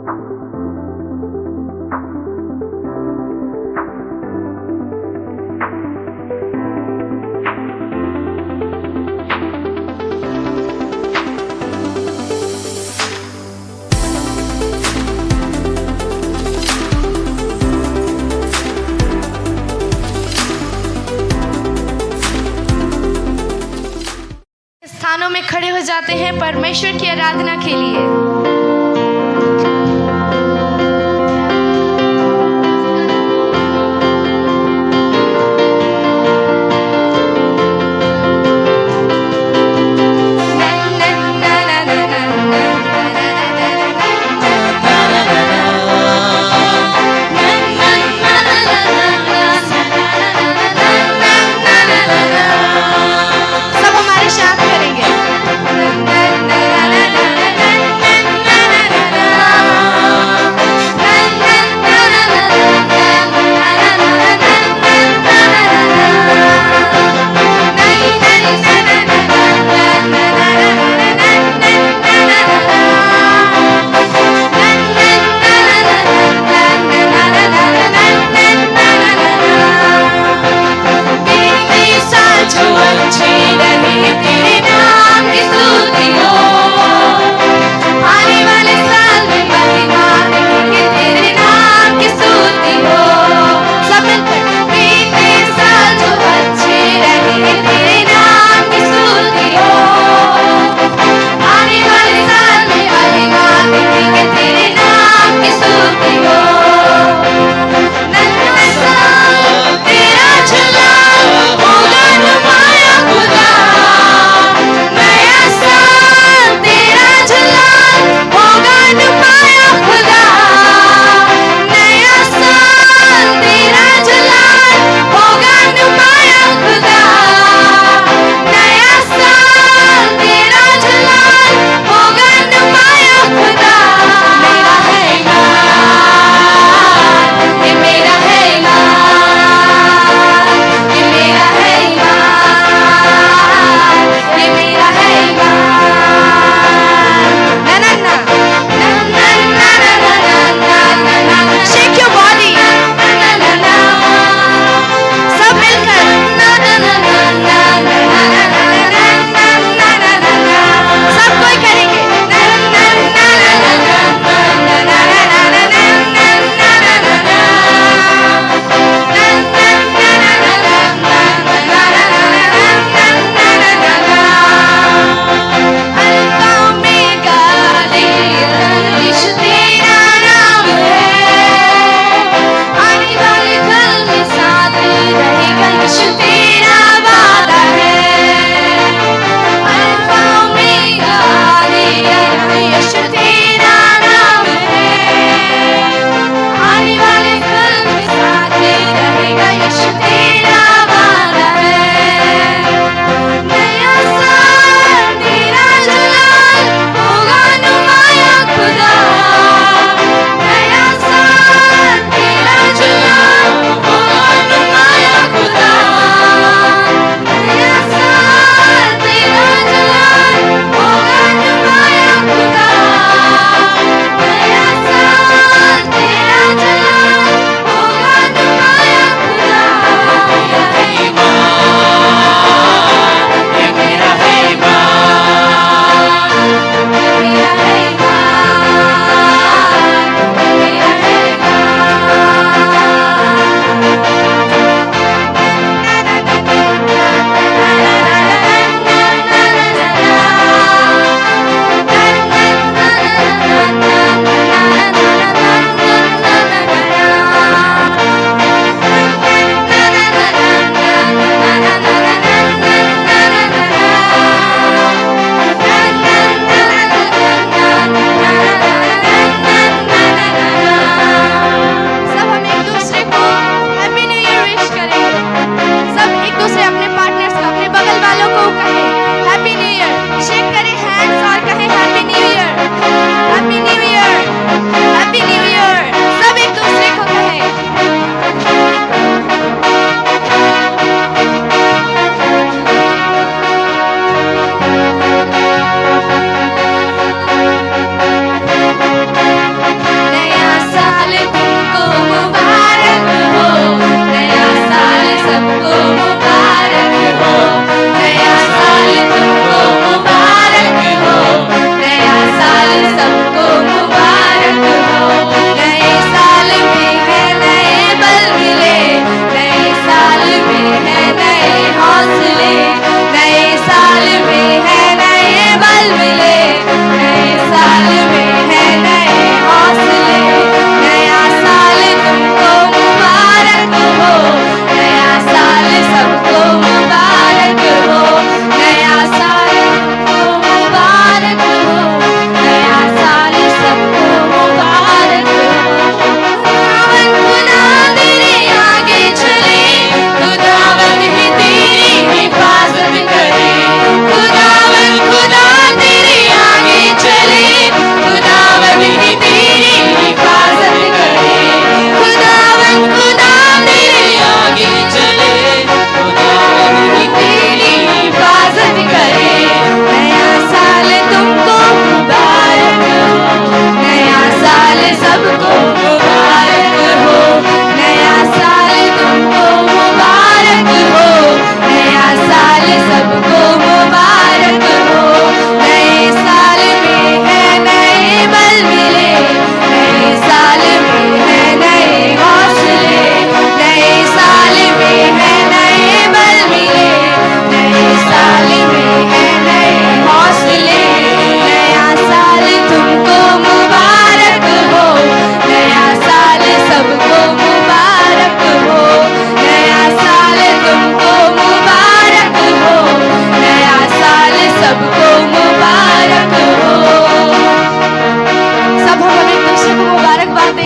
स्थानों में खड़े हो जाते हैं परमेश्वर की आराधना के लिए। सब हमारे साथ करेंगे।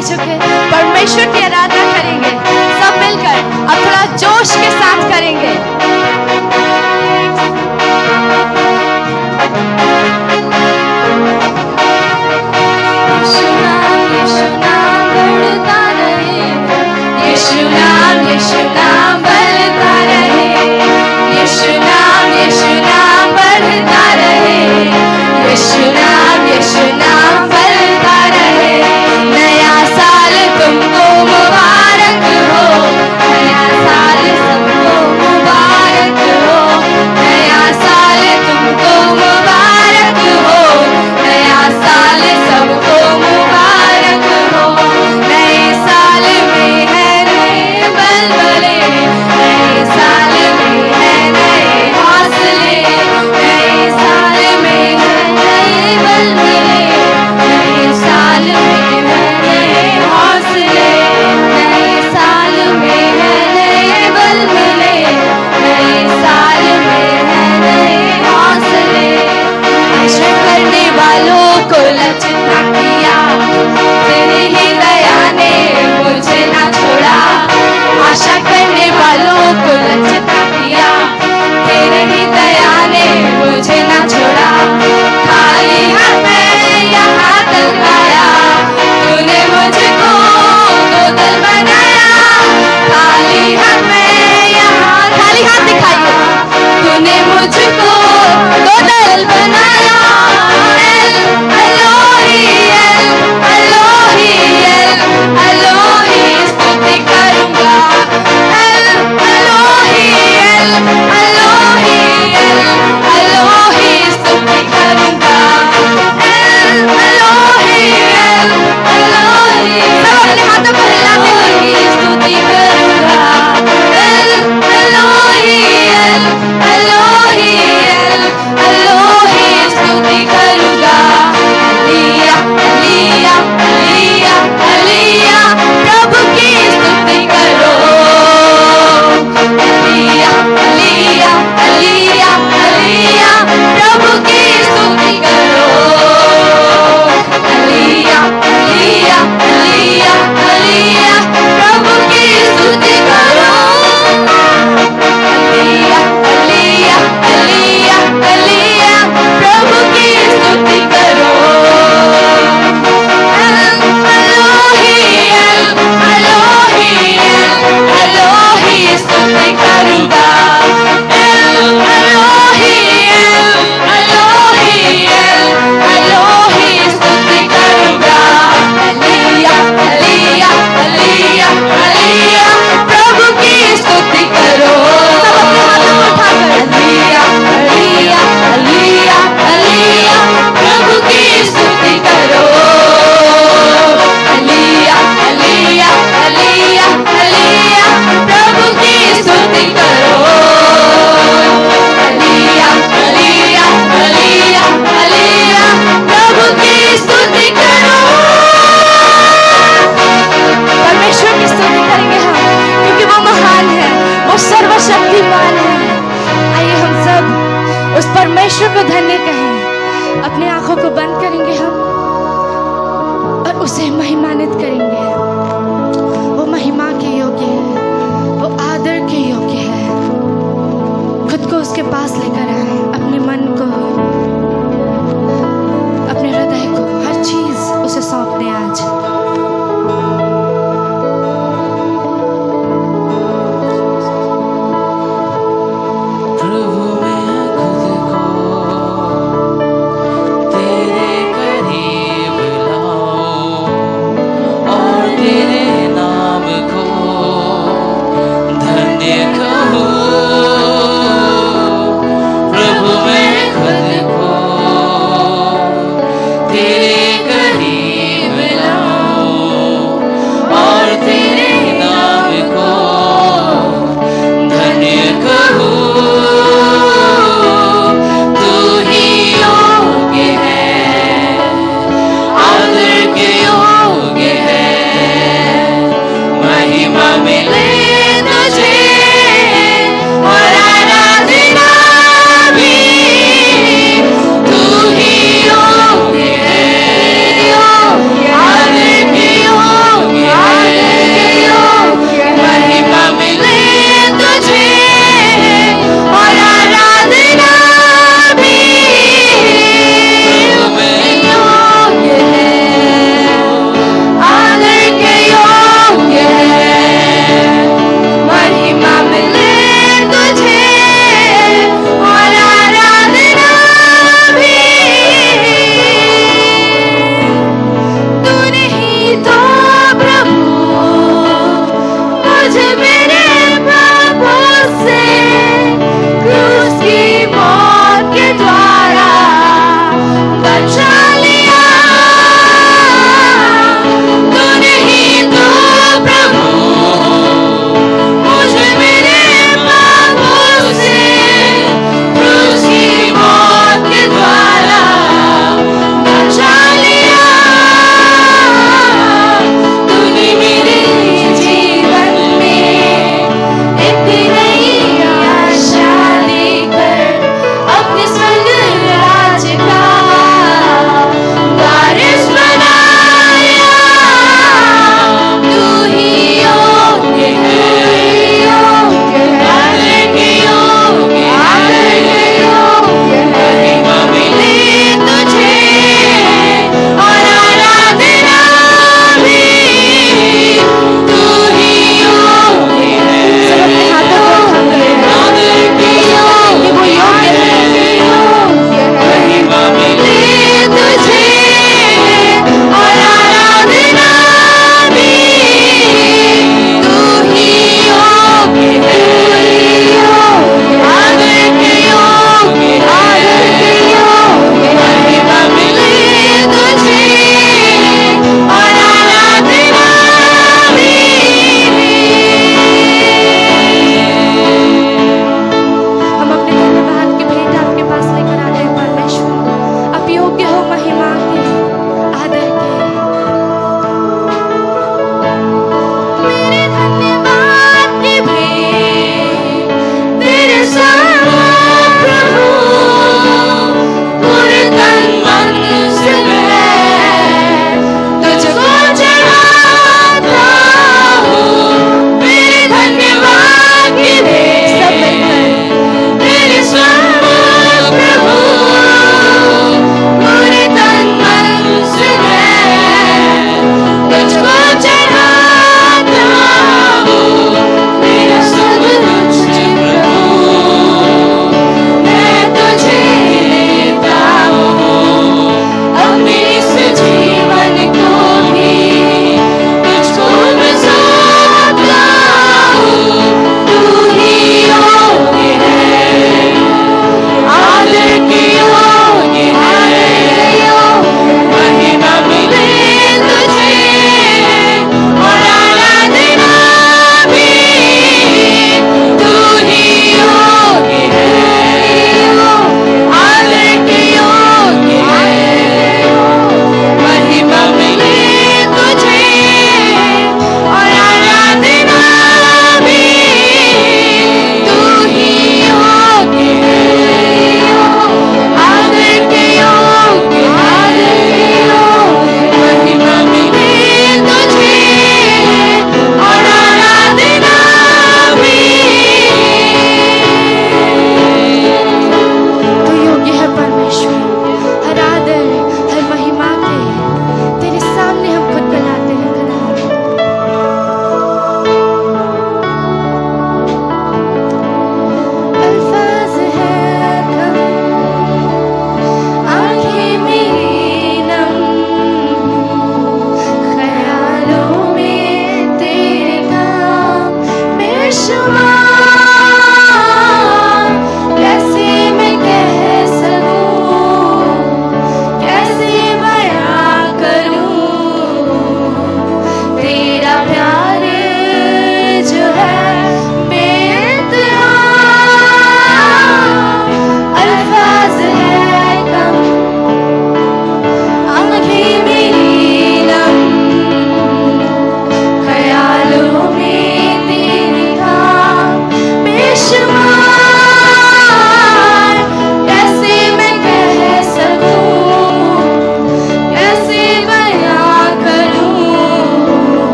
ले चुके, परमेश्वर की आराधना करेंगे सब मिलकर। अब थोड़ा जोश के साथ करेंगे। परमेश्वर को धन्य कहें। अपनी आंखों को बंद करेंगे हम और उसे महिमान्वित करेंगे। वो महिमा के योग्य है, वो आदर के योग्य है। खुद को उसके पास लेकर आए, अपने मन को, अपने हृदय को, हर चीज उसे सौंप दें आज। और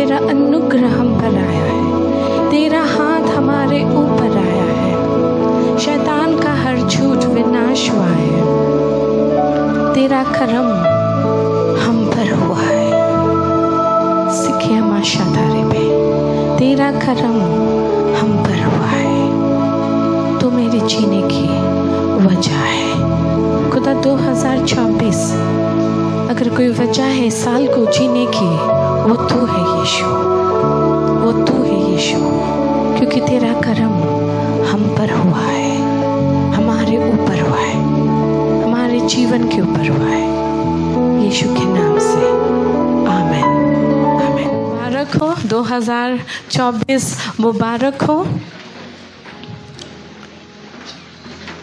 तेरा अनुग्रह हम पर आया है, तेरा हाथ हमारे ऊपर आया है, शैतान का हर झूठ विनाश हुआ है, तेरा करम हम पर हुआ है। सिखिया माशा तारे पे तेरा करम हम पर हुआ है, तो मेरे जीने की वजह है। खुदा 2024 अगर कोई वजह है साल को जीने की, वो तू है यीशु, वो तू है यीशु, क्योंकि तेरा करम हम पर हुआ है, हमारे ऊपर हुआ है, हमारे जीवन के ऊपर हुआ है, यीशु के नाम से आमीन आमीन। मुबारक हो 2024, मुबारक हो।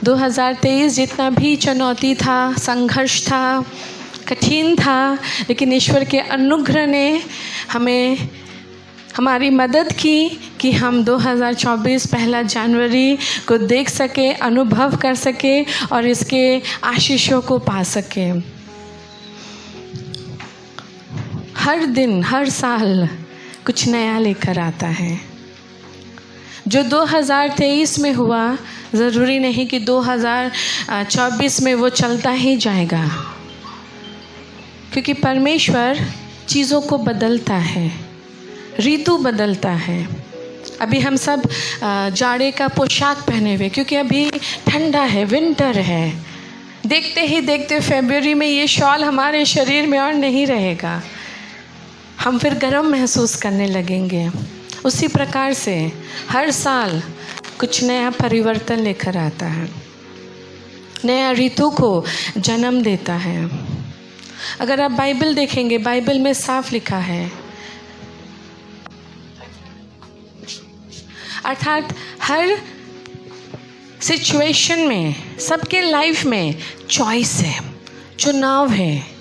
2023 जितना भी चुनौती था, संघर्ष था, कठिन था, लेकिन ईश्वर के अनुग्रह ने हमें हमारी मदद की कि हम 2024 पहला जनवरी को देख सके, अनुभव कर सके और इसके आशीषों को पा सके। हर दिन, हर साल कुछ नया लेकर आता है। जो 2023 में हुआ ज़रूरी नहीं कि 2024 में वो चलता ही जाएगा, क्योंकि परमेश्वर चीज़ों को बदलता है, ऋतु बदलता है। अभी हम सब जाड़े का पोशाक पहने हुए, क्योंकि अभी ठंडा है, विंटर है। देखते ही देखते फरवरी में ये शॉल हमारे शरीर में और नहीं रहेगा, हम फिर गर्म महसूस करने लगेंगे। उसी प्रकार से हर साल कुछ नया परिवर्तन लेकर आता है, नया ऋतु को जन्म देता है। अगर आप बाइबल देखेंगे, बाइबल में साफ लिखा है, अर्थात हर सिचुएशन में, सबके लाइफ में चॉइस है, चुनाव है।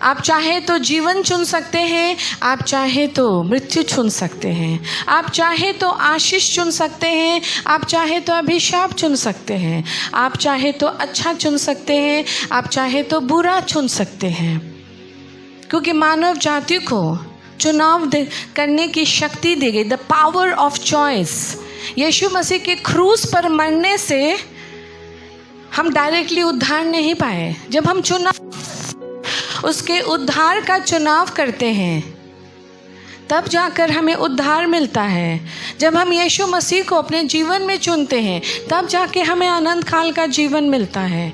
आप चाहे तो जीवन चुन सकते हैं, आप चाहे तो मृत्यु चुन सकते हैं, आप चाहे तो आशीष चुन सकते हैं, आप चाहे तो अभिशाप चुन सकते हैं, आप चाहे तो अच्छा चुन सकते हैं, आप चाहे तो बुरा चुन सकते हैं। क्योंकि मानव जाति को चुनाव करने की शक्ति दी गई, द पावर ऑफ चॉइस। यीशु मसीह के क्रूस पर मरने से हम डायरेक्टली उद्धार नहीं पाए। जब हम उसके उद्धार का चुनाव करते हैं, तब जाकर हमें उद्धार मिलता है। जब हम यीशु मसीह को अपने जीवन में चुनते हैं, तब जाके हमें अनंत काल का जीवन मिलता है।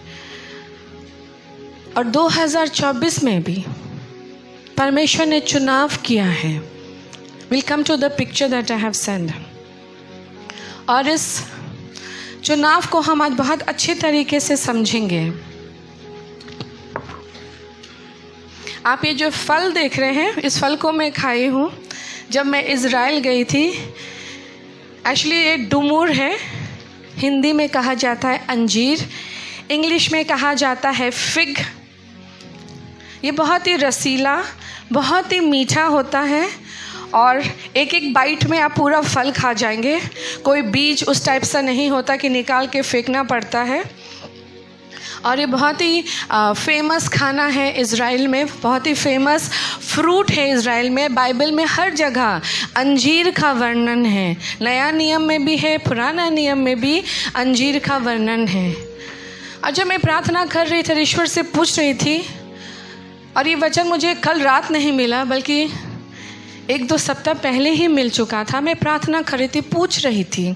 और 2024 में भी परमेश्वर ने चुनाव किया है। Will come to the picture that I have send. और इस चुनाव को हम आज बहुत अच्छे तरीके से समझेंगे। आप ये जो फल देख रहे हैं, इस फल को मैं खाई हूँ जब मैं इज़राइल गई थी। एक्चुअली ये डुमूर है, हिंदी में कहा जाता है अंजीर, इंग्लिश में कहा जाता है फिग। ये बहुत ही रसीला, बहुत ही मीठा होता है और एक एक बाइट में आप पूरा फल खा जाएंगे। कोई बीज उस टाइप सा नहीं होता कि निकाल के फेंकना पड़ता है। और ये बहुत ही फेमस खाना है इज़राइल में, बहुत ही फेमस फ्रूट है इज़राइल में। बाइबल में हर जगह अंजीर का वर्णन है, नया नियम में भी है, पुराना नियम में भी अंजीर का वर्णन है। और जब मैं प्रार्थना कर रही थी, ईश्वर से पूछ रही थी, और ये वचन मुझे कल रात नहीं मिला बल्कि 1-2 सप्ताह पहले ही मिल चुका था। मैं प्रार्थना कर रही थी, पूछ रही थी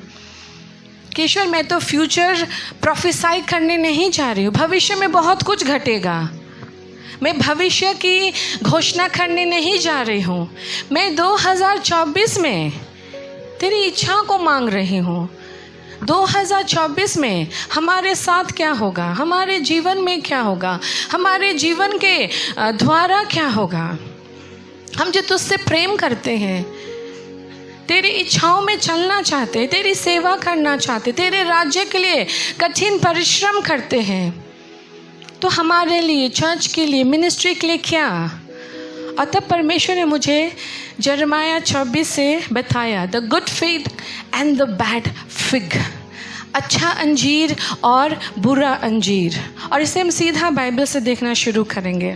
कि ईश्वर मैं तो फ्यूचर प्रोफेसाई करने नहीं जा रही हूँ, भविष्य में बहुत कुछ घटेगा, मैं भविष्य की घोषणा करने नहीं जा रही हूँ। मैं 2024 में तेरी इच्छा को मांग रही हूँ। 2024 में हमारे साथ क्या होगा, हमारे जीवन में क्या होगा, हमारे जीवन के द्वारा क्या होगा। हम जो तुझसे प्रेम करते हैं, तेरी इच्छाओं में चलना चाहते, तेरी सेवा करना चाहते, तेरे राज्य के लिए कठिन परिश्रम करते हैं, तो हमारे लिए, चर्च के लिए, मिनिस्ट्री के लिए क्या। और तब परमेश्वर ने मुझे यिर्मयाह 26 से बताया, the good fig and the bad fig, अच्छा अंजीर और बुरा अंजीर। और इसे हम सीधा बाइबल से देखना शुरू करेंगे।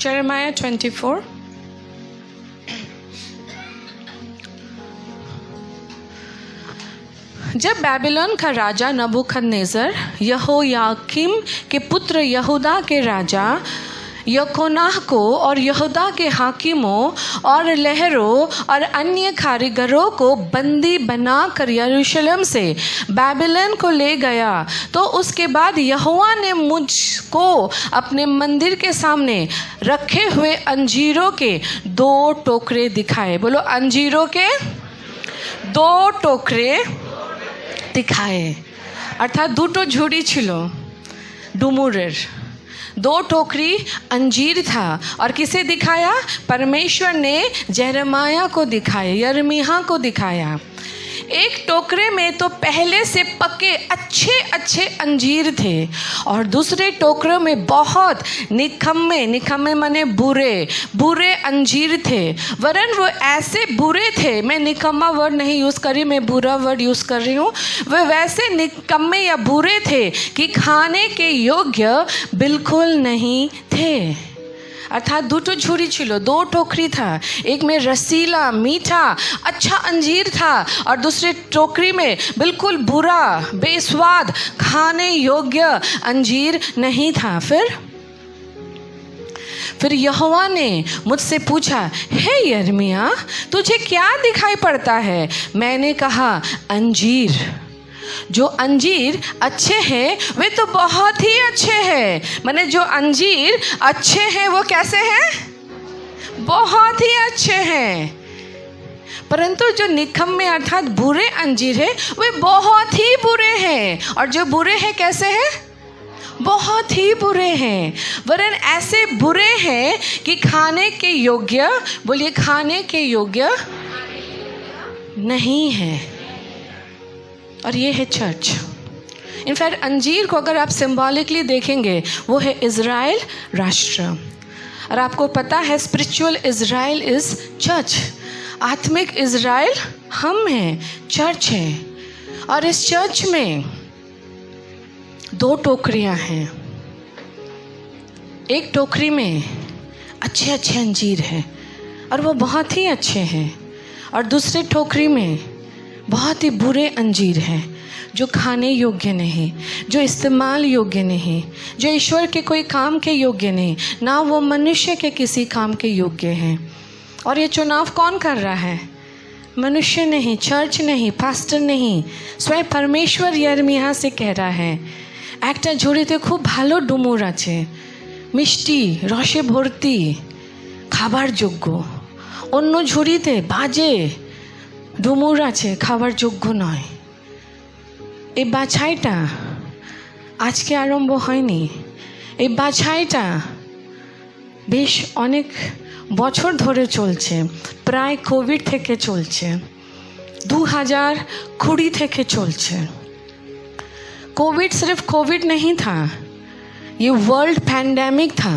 Jeremiah 24. जब बेबीलोन का राजा नबूकदनेस्सर यहोयाकीम के पुत्र यहूदा के राजा यकोनाह को और यहूदा के हाकिमों और लहरों और अन्य कारीगरों को बंदी बनाकर यरूशलेम से बेबीलोन को ले गया, तो उसके बाद यहोवा ने मुझको अपने मंदिर के सामने रखे हुए अंजीरों के 2 टोकरे दिखाए। बोलो, अंजीरों के 2 टोकरे दिखाए, अर्थात 2 झुड़ी छिलो डुमुरेर 2 टोकरी अंजीर था। और किसे दिखाया? परमेश्वर ने यिर्मयाह को दिखाया, यिर्मयाह को दिखाया। एक टोकरे में तो पहले से पके अच्छे अच्छे अंजीर थे और दूसरे टोकरों में बहुत निकम्मे माने बुरे अंजीर थे। वरन वो ऐसे बुरे थे, मैं निकम्मा वर्ड नहीं यूज़ कर रही, मैं बुरा वर्ड यूज़ कर रही हूँ। वे वैसे निकम्मे या बुरे थे कि खाने के योग्य बिल्कुल नहीं थे। अर्थात 2 झुड़ी छिलो, 2 टोकरी था। एक में रसीला मीठा अच्छा अंजीर था और दूसरे टोकरी में बिल्कुल बुरा बेस्वाद खाने योग्य अंजीर नहीं था। फिर यहोवा ने मुझसे पूछा, हे यिर्मयाह, तुझे क्या दिखाई पड़ता है? मैंने कहा, अंजीर। जो अंजीर अच्छे हैं वे तो बहुत ही अच्छे हैं। माने जो अंजीर अच्छे हैं वो कैसे हैं? बहुत ही अच्छे हैं। परंतु जो निकम्मे अर्थात बुरे अंजीर है वे बहुत ही बुरे हैं। और जो बुरे हैं कैसे हैं? बहुत ही बुरे हैं। वरन ऐसे बुरे हैं कि खाने के योग्य, बोलिए, खाने के योग्य नहीं है। और ये है चर्च। इनफैक्ट अंजीर को अगर आप सिंबॉलिकली देखेंगे वो है इज़राइल राष्ट्र। और आपको पता है स्पिरिचुअल इज़राइल इज़ चर्च। आत्मिक इज़राइल हम हैं, चर्च है। और इस चर्च में 2 टोकरियां हैं। एक टोकरी में अच्छे अच्छे अंजीर हैं और वो बहुत ही अच्छे हैं, और दूसरे टोकरी में बहुत ही बुरे अंजीर हैं जो खाने योग्य नहीं, जो इस्तेमाल योग्य नहीं, जो ईश्वर के कोई काम के योग्य नहीं, ना वो मनुष्य के किसी काम के योग्य हैं। और ये चुनाव कौन कर रहा है? मनुष्य नहीं, चर्च नहीं, पास्टर नहीं, स्वयं परमेश्वर यिर्मयाह से कह रहा है, একটা ঝুড়িতে খুব ভালো ডুমুর আছে, মিষ্টি রসে ভর্তি, খাবার যোগ্য। অন্য ঝুড়িতে বাজে ডুমুর আছে, খাবার যোগ্য নয়। এই বাছাইটা আজকে আরম্ভ হয়নি, এই বাছাইটা বেশ অনেক বছর ধরে চলছে, প্রায় কোভিড থেকে চলছে, 2020 থেকে চলছে। कोविड सिर्फ कोविड नहीं था, ये वर्ल्ड पैंडेमिक था।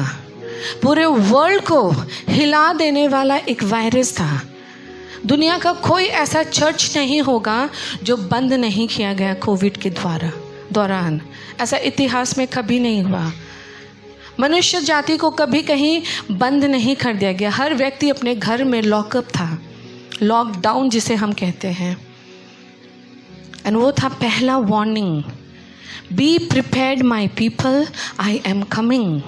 पूरे वर्ल्ड को हिला देने वाला एक वायरस था। दुनिया का कोई ऐसा चर्च नहीं होगा जो बंद नहीं किया गया कोविड के दौरान। ऐसा इतिहास में कभी नहीं हुआ। मनुष्य जाति को कभी कहीं बंद नहीं कर दिया गया। हर व्यक्ति अपने घर में लॉकअप था, लॉकडाउन जिसे हम कहते हैं। एंड वो था पहला warning, be prepared my people, I am coming.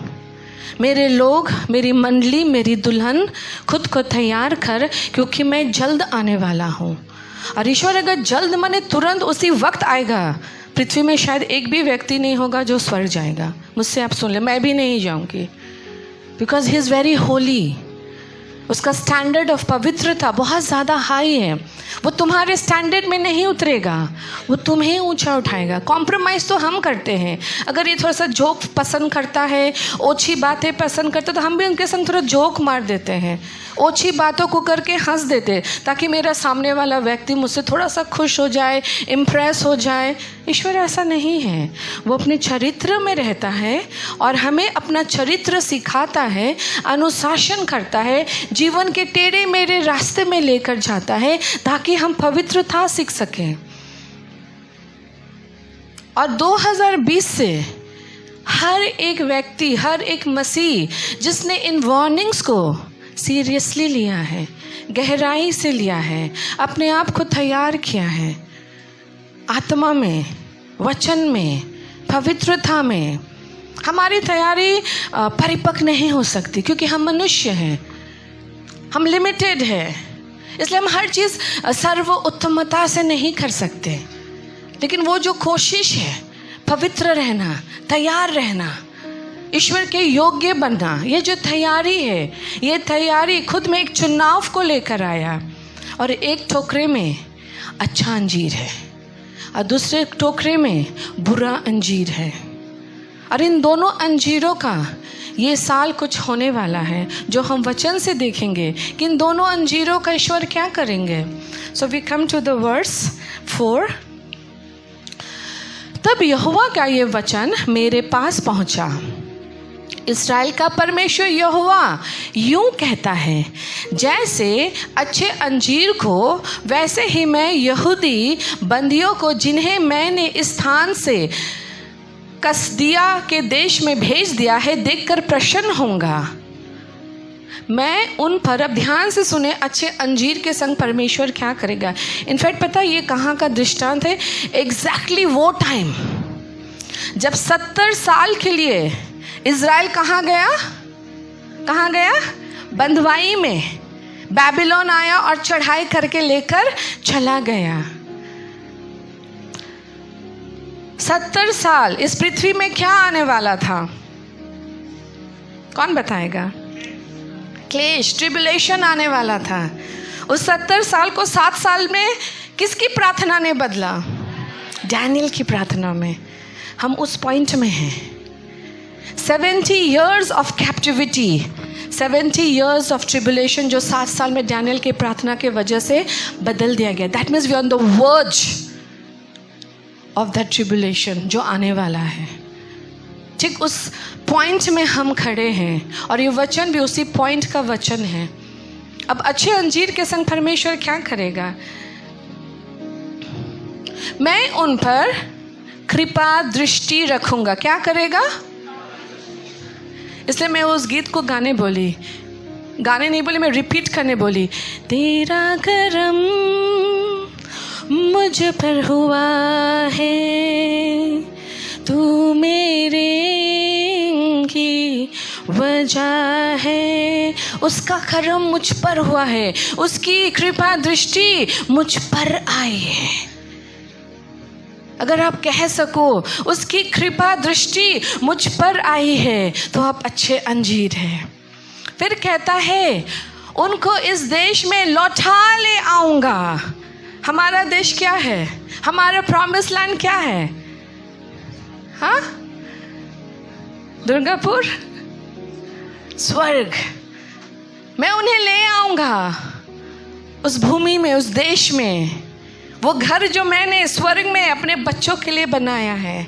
मेरे लोग, मेरी मंडली, मेरी दुल्हन, खुद को तैयार कर, क्योंकि मैं जल्द आने वाला हूँ। और ईश्वर अगर जल्द माने तुरंत उसी वक्त आएगा, पृथ्वी में शायद एक भी व्यक्ति नहीं होगा जो स्वर्ग जाएगा। मुझसे आप सुन ले, मैं भी नहीं जाऊँगी, because he is very Holi. उसका स्टैंडर्ड ऑफ पवित्रता बहुत ज़्यादा हाई है। वो तुम्हारे स्टैंडर्ड में नहीं उतरेगा, वो तुम्हें ऊंचा उठाएगा। कॉम्प्रोमाइज़ तो हम करते हैं। अगर ये थोड़ा सा जोक पसंद करता है, ओछी बातें पसंद करते, तो हम भी उनके संग थोड़ा जोक मार देते हैं, ओछी बातों को करके हंस देते, ताकि मेरा सामने वाला व्यक्ति मुझसे थोड़ा सा खुश हो जाए, इम्प्रेस हो जाए। ईश्वर ऐसा नहीं है। वो अपने चरित्र में रहता है और हमें अपना चरित्र सिखाता है, अनुशासन करता है, जीवन के टेढ़े मेढ़े रास्ते में लेकर जाता है, ताकि हम पवित्रता सीख सकें। और 2020 से हर एक व्यक्ति, हर एक मसीह जिसने इन वार्निंग्स को सीरियसली लिया है, गहराई से लिया है, अपने आप को तैयार किया है, आत्मा में, वचन में, पवित्रता में। हमारी तैयारी परिपक्व नहीं हो सकती क्योंकि हम मनुष्य हैं, हम लिमिटेड है, इसलिए हम हर चीज़ सर्वोत्तमता से नहीं कर सकते। लेकिन वो जो कोशिश है, पवित्र रहना, तैयार रहना, ईश्वर के योग्य बनना, ये जो तैयारी है, ये तैयारी खुद में एक चुनाव को लेकर आया। और एक टोकरे में अच्छा अंजीर है और दूसरे टोकरे में बुरा अंजीर है, और इन दोनों अंजीरों का ये साल कुछ होने वाला है जो हम वचन से देखेंगे कि इन दोनों अंजीरों का ईश्वर क्या करेंगे। So we come to the verse 4। तब यहोवा का ये वचन मेरे पास पहुंचा, इस्राएल का परमेश्वर यहोवा यूं कहता है, जैसे अच्छे अंजीर को वैसे ही मैं यहूदी बंदियों को, जिन्हें मैंने इस स्थान से कसदिया के देश में भेज दिया है, देखकर प्रसन्न होऊंगा। मैं उन पर, अब ध्यान से सुने, अच्छे अंजीर के संग परमेश्वर क्या करेगा। इनफैक्ट पता ये कहाँ का दृष्टांत है? एग्जैक्टली वो टाइम जब 70 साल के लिए इज़राइल कहाँ गया? बंधुआई में बेबीलोन आया और चढ़ाई करके लेकर चला गया। 70 साल इस पृथ्वी में क्या आने वाला था? कौन बताएगा? क्लेश, ट्रिबुलेशन आने वाला था। उस 70 साल को 7 साल में किसकी प्रार्थना ने बदला? डैनियल की प्रार्थना में। हम उस पॉइंट में हैं। 70 years of captivity, 70 years of tribulation जो 7 साल में डैनियल के प्रार्थना के वजह से बदल दिया गया। That means we are on the verge of that tribulation जो आने वाला है। ठीक उस पॉइंट में हम खड़े हैं और ये वचन भी उसी पॉइंट का वचन है। अब अच्छे अंजीर के संग परमेश्वर क्या करेगा? मैं उन पर कृपा दृष्टि रखूंगा। क्या करेगा? इसलिए मैं उस गीत को गाने नहीं बोली, मैं रिपीट करने बोली। तेरा करम मुझ पर हुआ है, तू मेरे की वजह है। उसका करम मुझ पर हुआ है, उसकी कृपा दृष्टि मुझ पर आई है। अगर आप कह सको उसकी कृपा दृष्टि मुझ पर आई है तो आप अच्छे अंजीर हैं। फिर कहता है उनको इस देश में लौटा ले आऊंगा। हमारा देश क्या है? हमारा प्रॉमिस लैंड क्या है? हाँ, दुर्गापुर, स्वर्ग। मैं उन्हें ले आऊंगा उस भूमि में, उस देश में, वो घर जो मैंने स्वर्ग में अपने बच्चों के लिए बनाया है।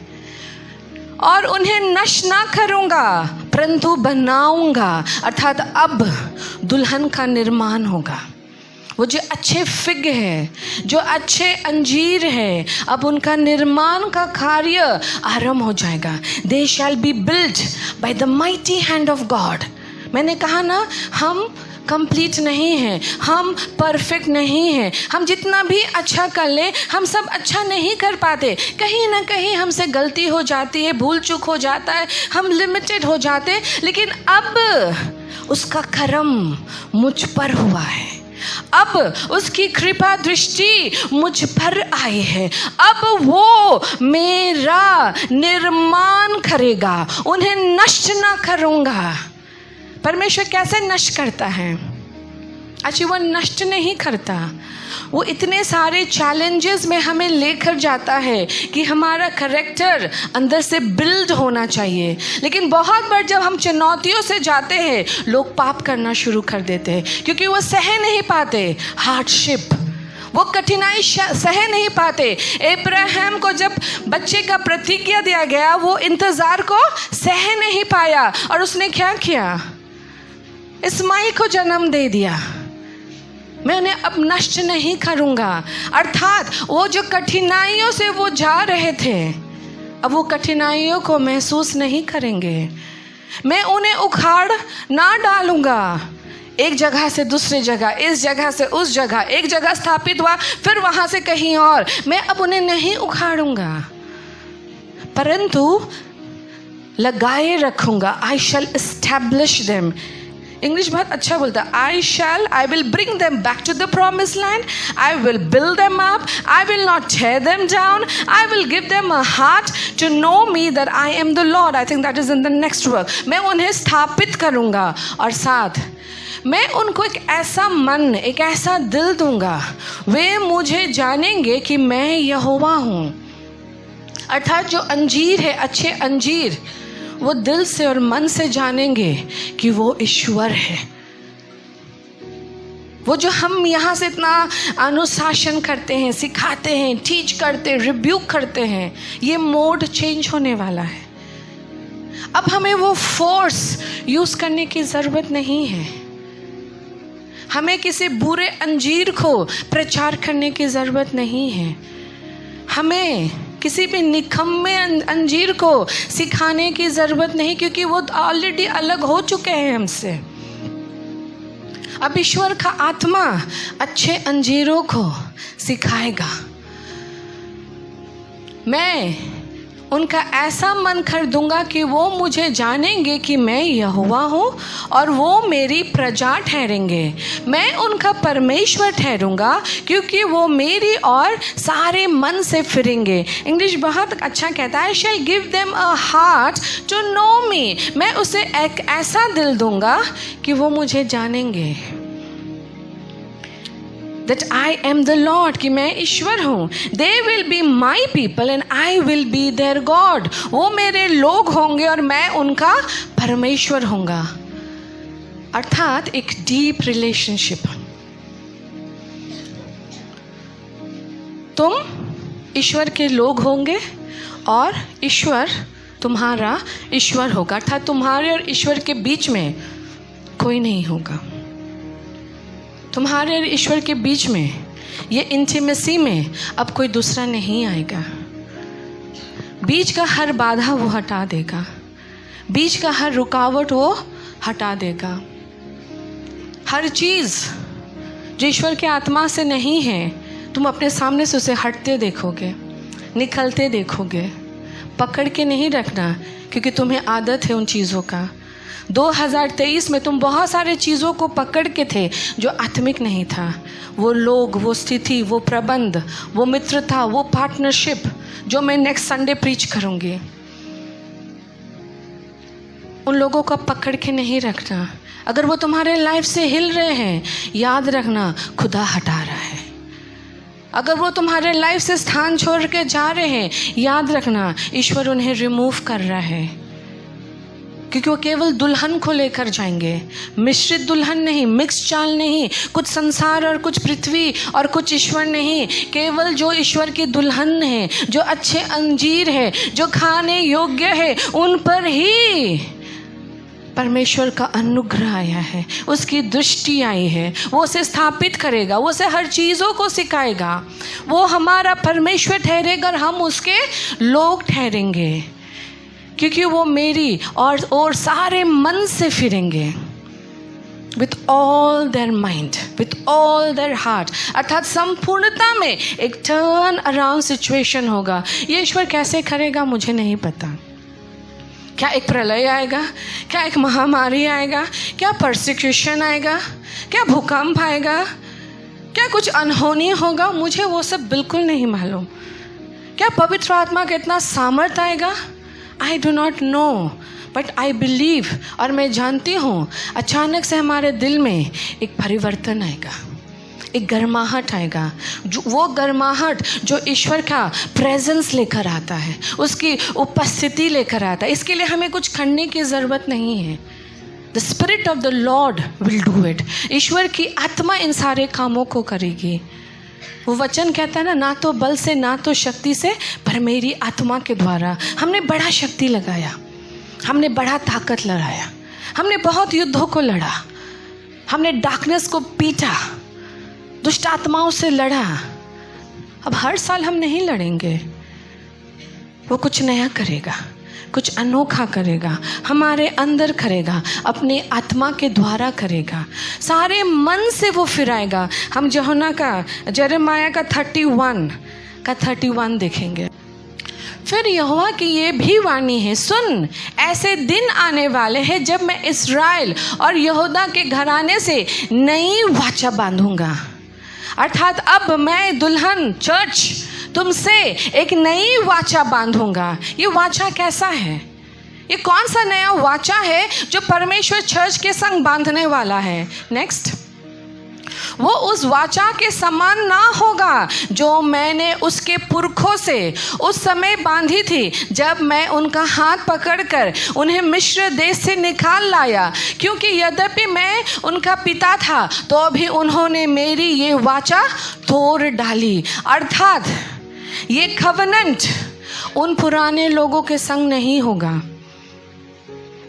और उन्हें नष्ट ना करूंगा परंतु बनाऊंगा, अर्थात अब दुल्हन का निर्माण होगा। वो जो अच्छे फिग है, जो अच्छे अंजीर है, अब उनका निर्माण का कार्य आरंभ हो जाएगा। They shall be build by the mighty hand of God. मैंने कहा ना, हम कंप्लीट नहीं हैं, हम परफेक्ट नहीं हैं। हम जितना भी अच्छा कर लें, हम सब अच्छा नहीं कर पाते। कहीं ना कहीं हमसे गलती हो जाती है, भूल चूक हो जाता है, हम लिमिटेड हो जाते हैं। लेकिन अब उसका करम मुझ पर हुआ है, अब उसकी कृपा दृष्टि मुझ पर आई है। अब वो मेरा निर्माण करेगा, उन्हें नष्ट ना करूँगा। परमेश्वर कैसे नष्ट करता है? अच्छा, वो नष्ट नहीं करता, वो इतने सारे चैलेंजेस में हमें लेकर जाता है कि हमारा कैरेक्टर अंदर से बिल्ड होना चाहिए। लेकिन बहुत बार जब हम चुनौतियों से जाते हैं, लोग पाप करना शुरू कर देते हैं क्योंकि वो सह नहीं पाते हार्डशिप, वो कठिनाई सह नहीं पाते। अब्राहम को जब बच्चे का प्रतिज्ञा दिया गया, वो इंतज़ार को सह नहीं पाया और उसने क्या किया? इस्माइल को जन्म दे दिया। मैं उन्हें अब नष्ट नहीं करूँगा। अर्थात वो जो कठिनाइयों से वो जा रहे थे, अब वो कठिनाइयों को महसूस नहीं करेंगे। मैं उन्हें उखाड़ ना डालूंगा, एक जगह से दूसरी जगह, इस जगह से उस जगह, एक जगह स्थापित हुआ फिर वहाँ से कहीं और, मैं अब उन्हें नहीं उखाड़ूंगा परंतु लगाए रखूंगा। I shall establish them. English बहुत अच्छा बोलता है, I will bring them back to the promised land, I will build them up, I will not tear them down, I will give them a heart to know me that I am the lord. I think that is in the next work. मैं उन्हें स्थापित करूंगा और साथ मैं उनको एक ऐसा मन, एक ऐसा दिल दूंगा, वे मुझे जानेंगे कि मैं यहोवा हूँ। अर्थात जो अंजीर है, अच्छे अंजीर, वो दिल से और मन से जानेंगे कि वो ईश्वर है। वो जो हम यहाँ से इतना अनुशासन करते हैं, सिखाते हैं, टीच करते हैं, रिब्यूक करते हैं, ये मोड चेंज होने वाला है। अब हमें वो फोर्स यूज करने की जरूरत नहीं है। हमें किसी बुरे अंजीर को प्रचार करने की ज़रूरत नहीं है। हमें किसी भी निकम्मे अंजीर को सिखाने की ज़रूरत नहीं, क्योंकि वो ऑलरेडी अलग हो चुके हैं हमसे। अब ईश्वर का आत्मा अच्छे अंजीरों को सिखाएगा। मैं उनका ऐसा मन कर दूंगा कि वो मुझे जानेंगे कि मैं यहोवा हूँ और वो मेरी प्रजा ठहरेंगे। मैं उनका परमेश्वर ठहरूंगा क्योंकि वो मेरी और सारे मन से फिरेंगे। इंग्लिश बहुत अच्छा कहता है, I shall give them a heart to know me. मैं उसे एक ऐसा दिल दूंगा कि वो मुझे जानेंगे, that I am the Lord, कि मैं ईश्वर हूँ। They will be my people and I will be their God। वो मेरे लोग होंगे और मैं उनका परमेश्वर होऊंगा। अर्थात एक डीप रिलेशनशिप। तुम ईश्वर के लोग होंगे और ईश्वर तुम्हारा ईश्वर होगा। अर्थात तुम्हारे और ईश्वर के बीच में कोई नहीं होगा। तुम्हारे और ईश्वर के बीच में, ये इंटीमेसी में अब कोई दूसरा नहीं आएगा। बीच का हर बाधा वो हटा देगा, बीच का हर रुकावट वो हटा देगा। हर चीज़ जो ईश्वर के आत्मा से नहीं है, तुम अपने सामने से उसे हटते देखोगे, निकलते देखोगे। पकड़ के नहीं रखना, क्योंकि तुम्हें आदत है उन चीज़ों का। 2023 में तुम बहुत सारे चीज़ों को पकड़ के थे जो आत्मिक नहीं था। वो लोग, वो स्थिति, वो प्रबंध, वो मित्रता, वो पार्टनरशिप जो मैं नेक्स्ट संडे प्रीच करूँगी, उन लोगों को पकड़ के नहीं रखना। अगर वो तुम्हारे लाइफ से हिल रहे हैं, याद रखना खुदा हटा रहा है। अगर वो तुम्हारे लाइफ से स्थान छोड़ के जा रहे हैं, याद रखना ईश्वर उन्हें रिमूव कर रहा है, क्योंकि वो केवल दुल्हन को लेकर जाएंगे। मिश्रित दुल्हन नहीं, मिक्स चाल नहीं, कुछ संसार और कुछ पृथ्वी और कुछ ईश्वर नहीं। केवल जो ईश्वर की दुल्हन है, जो अच्छे अंजीर है, जो खाने योग्य है, उन पर ही परमेश्वर का अनुग्रह आया है, उसकी दृष्टि आई है। वो उसे स्थापित करेगा, वो उसे हर चीज़ों को सिखाएगा। वो हमारा परमेश्वर ठहरेगा और हम उसके लोग ठहरेंगे, क्योंकि वो मेरी और सारे मन से फिरेंगे। With all their mind, with all their heart. अर्थात संपूर्णता में एक टर्न अराउंड सिचुएशन होगा। ये ईश्वर कैसे करेगा मुझे नहीं पता। क्या एक प्रलय आएगा? क्या एक महामारी आएगा? क्या परसिक्यूशन आएगा? क्या भूकंप आएगा? क्या कुछ अनहोनी होगा? मुझे वो सब बिल्कुल नहीं मालूम। क्या पवित्र आत्मा का इतना सामर्थ्य आएगा? I do not know, but I believe। और मैं जानती हूँ अचानक से हमारे दिल में एक परिवर्तन आएगा, एक गर्माहट आएगा। जो वो गर्माहट जो ईश्वर का प्रेजेंस लेकर आता है, उसकी उपस्थिति लेकर आता है। इसके लिए हमें कुछ करने की ज़रूरत नहीं है। The Spirit of the Lord will do it। ईश्वर की आत्मा इन सारे कामों को करेगी। वो वचन कहता है ना तो बल से, ना तो शक्ति से, पर मेरी आत्मा के द्वारा। हमने बड़ा शक्ति लगाया, हमने बड़ा ताकत लड़ाया, हमने बहुत युद्धों को लड़ा, हमने डार्कनेस को पीटा, दुष्ट आत्माओं से लड़ा। अब हर साल हम नहीं लड़ेंगे। वो कुछ नया करेगा, कुछ अनोखा करेगा, हमारे अंदर करेगा, अपने आत्मा के द्वारा करेगा, सारे मन से वो फिराएगा। हम यूहन्ना का यिर्मयाह का 31 देखेंगे। फिर यहोवा की ये भी वाणी है, सुन, ऐसे दिन आने वाले हैं जब मैं इस्राएल और यहूदा के घराने से नई वाचा बांधूंगा। अर्थात अब मैं दुल्हन चर्च तुमसे एक नई वाचा बांधूंगा। ये वाचा कैसा है? ये कौन सा नया वाचा है जो परमेश्वर चर्च के संग बांधने वाला है? नेक्स्ट, वो उस वाचा के समान ना होगा जो मैंने उसके पुरखों से उस समय बांधी थी जब मैं उनका हाथ पकड़कर उन्हें मिस्र देश से निकाल लाया, क्योंकि यद्यपि मैं उनका पिता था तो भी उन्होंने मेरी ये वाचा तोड़ डाली। अर्थात ये कवनेंट उन पुराने लोगों के संग नहीं होगा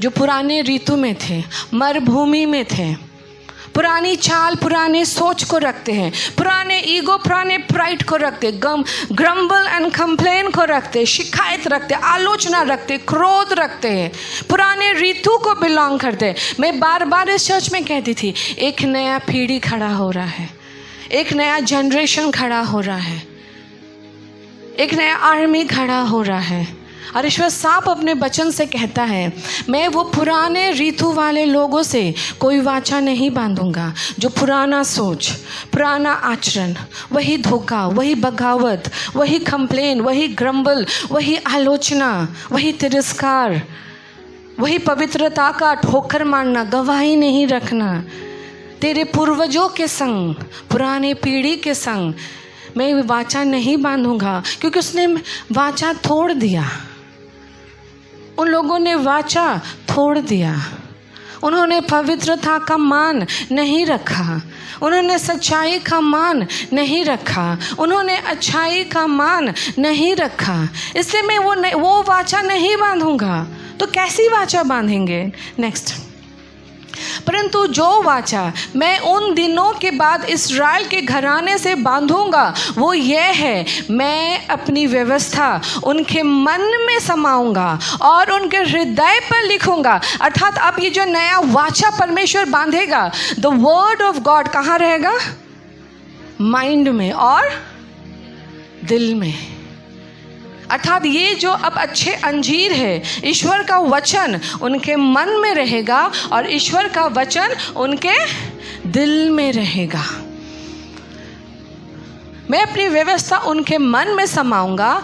जो पुराने ऋतु में थे, मरुभूमि में थे, पुरानी चाल पुराने सोच को रखते हैं, पुराने ईगो पुराने प्राइड को रखते, ग्रम्बल एंड कंप्लेन को रखते, शिकायत रखते, आलोचना रखते, क्रोध रखते हैं, पुराने ऋतु को बिलोंग करते। मैं बार बार इस चर्च में कहती थी, एक नया पीढ़ी खड़ा हो रहा है, एक नया जनरेशन खड़ा हो रहा है, एक नया आर्मी खड़ा हो रहा है। और ईश्वर साफ अपने वचन से कहता है, मैं वो पुराने ऋतु वाले लोगों से कोई वाचा नहीं बांधूंगा जो पुराना सोच, पुराना आचरण, वही धोखा, वही बगावत, वही कंप्लेन, वही ग्रम्बल, वही आलोचना, वही तिरस्कार, वही पवित्रता का ठोकर मारना, गवाही नहीं रखना, तेरे पूर्वजों के संग, पुराने पीढ़ी के संग मैं वाचा नहीं बांधूंगा, क्योंकि उसने वाचा तोड़ दिया। उन लोगों ने वाचा तोड़ दिया, उन्होंने पवित्रता का मान नहीं रखा, उन्होंने सच्चाई का मान नहीं रखा, उन्होंने अच्छाई का मान नहीं रखा। इसलिए मैं वो वाचा नहीं बांधूंगा। तो कैसी वाचा बांधेंगे? नेक्स्ट, परंतु जो वाचा मैं उन दिनों के बाद इस्राएल के घराने से बांधूंगा वो ये है, मैं अपनी व्यवस्था उनके मन में समाऊंगा और उनके हृदय पर लिखूंगा। अर्थात अब ये जो नया वाचा परमेश्वर बांधेगा, द वर्ड ऑफ गॉड कहाँ रहेगा? माइंड में और दिल में। अर्थात ये जो अब अच्छे अंजीर है, ईश्वर का वचन उनके मन में रहेगा और ईश्वर का वचन उनके दिल में रहेगा। मैं अपनी व्यवस्था उनके मन में समाऊंगा,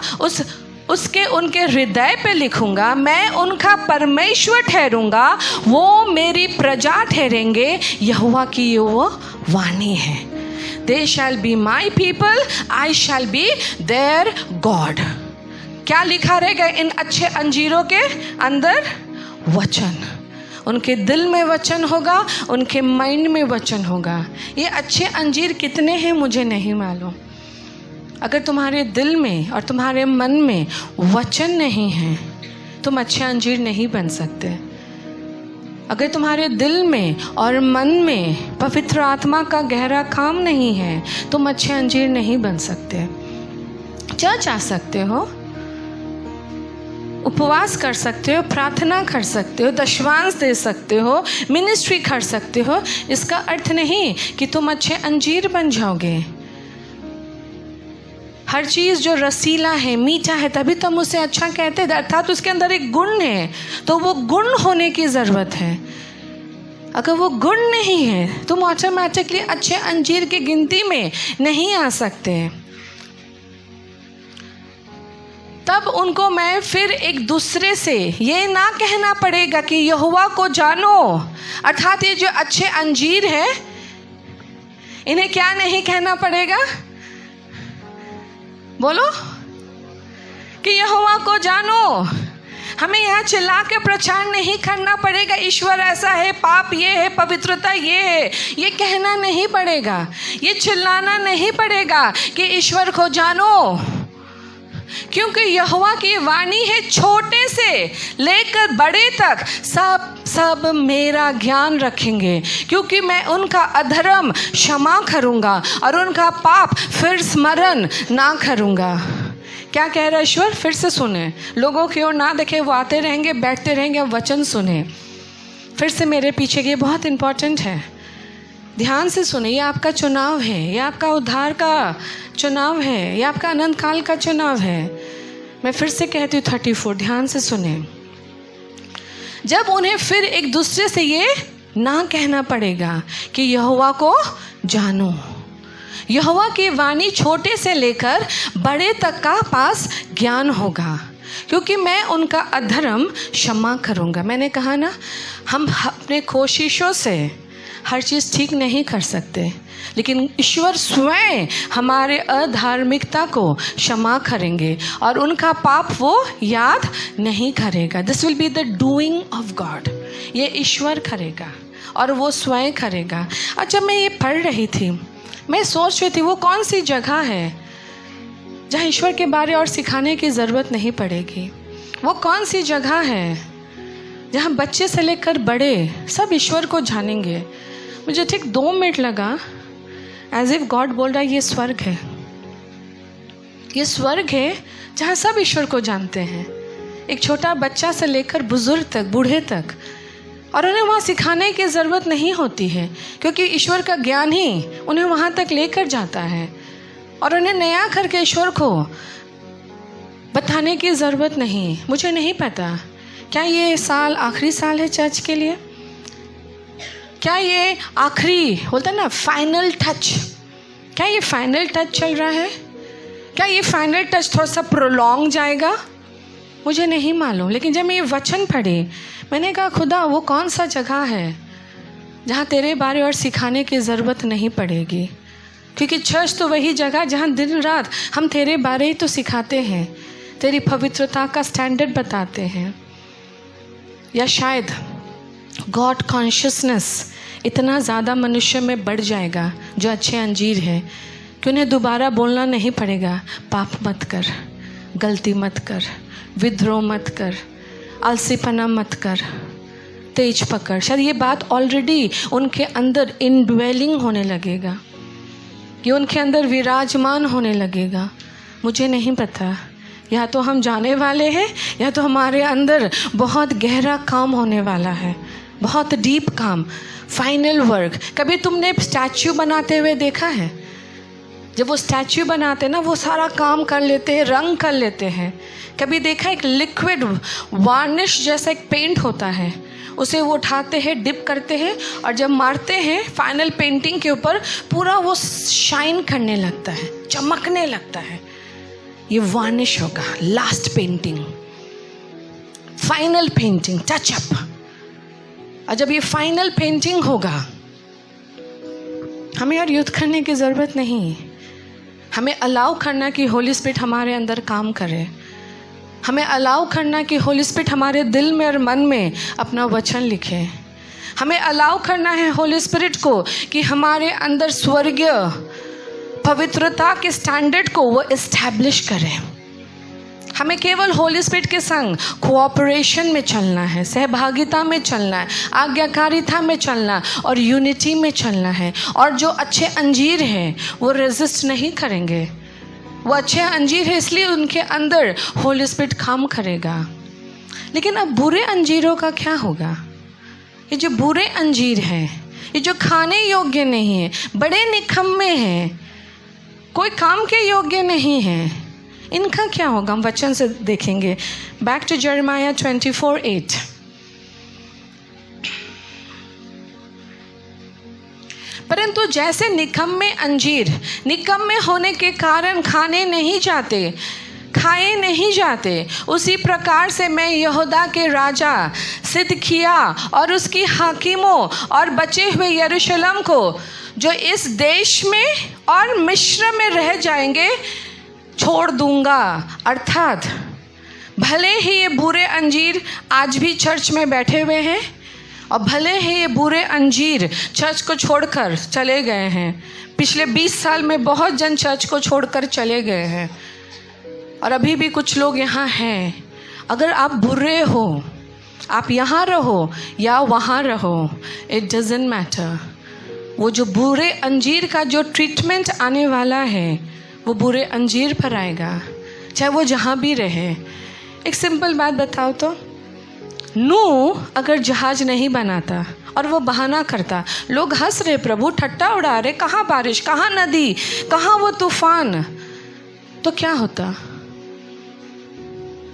उसके उनके हृदय पे लिखूंगा, मैं उनका परमेश्वर ठहरूंगा, वो मेरी प्रजा ठहरेंगे। यहोवा की वो वाणी है, They shall be my people, I shall be their God। क्या लिखा रहेगा इन अच्छे अंजीरों के अंदर? वचन। उनके दिल में वचन होगा, उनके माइंड में वचन होगा। ये अच्छे अंजीर कितने हैं मुझे नहीं मालूम। अगर तुम्हारे दिल में और तुम्हारे मन में वचन नहीं है, तुम अच्छे अंजीर नहीं बन सकते। अगर तुम्हारे दिल में और मन में पवित्र आत्मा का गहरा काम नहीं है, तुम अच्छे अंजीर नहीं बन सकते। चर्च आ सकते हो, उपवास कर सकते हो, प्रार्थना कर सकते हो, दशवांश दे सकते हो, मिनिस्ट्री कर सकते हो, इसका अर्थ नहीं कि तुम अच्छे अंजीर बन जाओगे। हर चीज़ जो रसीला है, मीठा है, तभी तो हम उसे अच्छा कहते हैं, अर्थात उसके अंदर एक गुण है, तो वो गुण होने की ज़रूरत है। अगर वो गुण नहीं है, तुम ऑटोमेटिकली अच्छे अंजीर की गिनती में नहीं आ सकते। तब उनको मैं फिर एक दूसरे से ये ना कहना पड़ेगा कि यहोवा को जानो। अर्थात ये जो अच्छे अंजीर है, इन्हें क्या नहीं कहना पड़ेगा? बोलो कि यहोवा को जानो। हमें यहाँ चिल्ला के प्रचार नहीं करना पड़ेगा, ईश्वर ऐसा है, पाप ये है, पवित्रता ये है, ये कहना नहीं पड़ेगा। ये चिल्लाना नहीं पड़ेगा कि ईश्वर को जानो, क्योंकि यहोवा की वाणी है, छोटे से लेकर बड़े तक सब मेरा ज्ञान रखेंगे, क्योंकि मैं उनका अधर्म क्षमा करूंगा और उनका पाप फिर स्मरण ना करूंगा। क्या कह रहा है ईश्वर? फिर से सुने, लोगों की ओर ना देखे, वो आते रहेंगे, बैठते रहेंगे, वचन सुने। फिर से मेरे पीछे, ये बहुत इम्पोर्टेंट है, ध्यान से सुने। ये आपका चुनाव है, ये आपका उद्धार का चुनाव है, ये आपका अनंत काल का चुनाव है। मैं फिर से कहती हूँ 34, ध्यान से सुने। जब उन्हें फिर एक दूसरे से ये ना कहना पड़ेगा कि यहोवा को जानो। यहोवा की वाणी छोटे से लेकर बड़े तक का पास ज्ञान होगा, क्योंकि मैं उनका अधर्म क्षमा करूँगा। मैंने कहा ना, हम अपने कोशिशों से हर चीज़ ठीक नहीं कर सकते, लेकिन ईश्वर स्वयं हमारे अधार्मिकता को क्षमा करेंगे और उनका पाप वो याद नहीं करेगा। This will be the doing of God. ये ईश्वर करेगा और वो स्वयं करेगा। और जब मैं ये पढ़ रही थी, मैं सोच रही थी वो कौन सी जगह है जहाँ ईश्वर के बारे और सिखाने की ज़रूरत नहीं पड़ेगी। वो कौन सी जगह है जहाँ बच्चे से लेकर बड़े सब ईश्वर को जानेंगे। मुझे ठीक 2 मिनट लगा, एज इफ गॉड बोल रहा है ये स्वर्ग है, ये स्वर्ग है जहाँ सब ईश्वर को जानते हैं, एक छोटा बच्चा से लेकर बुजुर्ग तक, बूढ़े तक। और उन्हें वहाँ सिखाने की ज़रूरत नहीं होती है, क्योंकि ईश्वर का ज्ञान ही उन्हें वहाँ तक लेकर जाता है। और उन्हें नया करके ईश्वर को बताने की ज़रूरत नहीं। मुझे नहीं पता क्या ये साल आखिरी साल है चर्च के लिए, क्या ये आखिरी होता है ना फाइनल टच, क्या ये फाइनल टच चल रहा है, क्या ये फाइनल टच थोड़ा सा प्रोलॉन्ग जाएगा, मुझे नहीं मालूम। लेकिन जब मैं ये वचन पढ़ी, मैंने कहा खुदा वो कौन सा जगह है जहाँ तेरे बारे और सिखाने की ज़रूरत नहीं पड़ेगी, क्योंकि चर्च तो वही जगह जहाँ दिन रात हम तेरे बारे ही तो सिखाते हैं, तेरी पवित्रता का स्टैंडर्ड बताते हैं। या शायद गॉड कॉन्शियसनेस इतना ज़्यादा मनुष्य में बढ़ जाएगा जो अच्छे अंजीर है कि उन्हें दोबारा बोलना नहीं पड़ेगा, पाप मत कर, गलती मत कर, विद्रोह मत कर, आलसीपना मत कर, तेज पकड़। शायद ये बात ऑलरेडी उनके अंदर इनड्वेलिंग होने लगेगा, ये उनके अंदर विराजमान होने लगेगा। मुझे नहीं पता, या तो हम जाने वाले हैं या तो हमारे अंदर बहुत गहरा काम होने वाला है, बहुत डीप काम, फाइनल वर्क। कभी तुमने स्टैच्यू बनाते हुए देखा है? जब वो स्टैच्यू बनाते हैं ना, वो सारा काम कर लेते हैं, रंग कर लेते हैं। कभी देखा एक लिक्विड वार्निश जैसा एक पेंट होता है, उसे वो उठाते हैं, डिप करते हैं और जब मारते हैं फाइनल पेंटिंग के ऊपर, पूरा वो शाइन करने लगता है, चमकने लगता है। ये वार्निश होगा, last painting, final painting, touch-up. और जब ये फाइनल पेंटिंग होगा, हमें और युद्ध करने की ज़रूरत नहीं। हमें अलाउ करना कि होली स्पिरिट हमारे अंदर काम करे, हमें अलाउ करना कि होली स्पिरिट हमारे दिल में और मन में अपना वचन लिखे। हमें अलाउ करना है होली स्पिरिट को कि हमारे अंदर स्वर्गीय पवित्रता के स्टैंडर्ड को वो इस्टेब्लिश करें। हमें केवल होली स्पिरिट के संग कोऑपरेशन में चलना है, सहभागिता में चलना है, आज्ञाकारिता में चलना और यूनिटी में चलना है। और जो अच्छे अंजीर हैं वो रेजिस्ट नहीं करेंगे, वो अच्छे अंजीर है इसलिए उनके अंदर होली स्पिरिट काम करेगा। लेकिन अब बुरे अंजीरों का क्या होगा? ये जो बुरे अंजीर हैं, ये जो खाने योग्य नहीं है, बड़े निकम्मे हैं, कोई काम के योग्य नहीं है, इनका क्या होगा? हम वचन से देखेंगे। Back to Jeremiah 24:8। परंतु जैसे निकम्मे अंजीर निकम्मे होने के कारण खाए नहीं जाते, उसी प्रकार से मैं यहूदा के राजा सिदकिय्या और उसकी हाकिमों और बचे हुए यरूशलेम को, जो इस देश में और मिस्र में रह जाएंगे, छोड़ दूंगा। अर्थात भले ही ये बुरे अंजीर आज भी चर्च में बैठे हुए हैं और भले ही ये बुरे अंजीर चर्च को छोड़कर चले गए हैं, पिछले 20 साल में बहुत जन चर्च को छोड़कर चले गए हैं और अभी भी कुछ लोग यहाँ हैं। अगर आप बुरे हो, आप यहाँ रहो या वहाँ रहो, इट डजंट मैटर। वो जो बुरे अंजीर का जो ट्रीटमेंट आने वाला है वो बुरे अंजीर पर आएगा। चाहे वो जहाँ भी रहे। एक सिंपल बात बताओ तो, नूह अगर जहाज नहीं बनाता और वो बहाना करता, लोग हंस रहे, प्रभु ठट्टा उड़ा रहे, कहाँ बारिश, कहाँ नदी, कहाँ वो तूफान, तो क्या होता?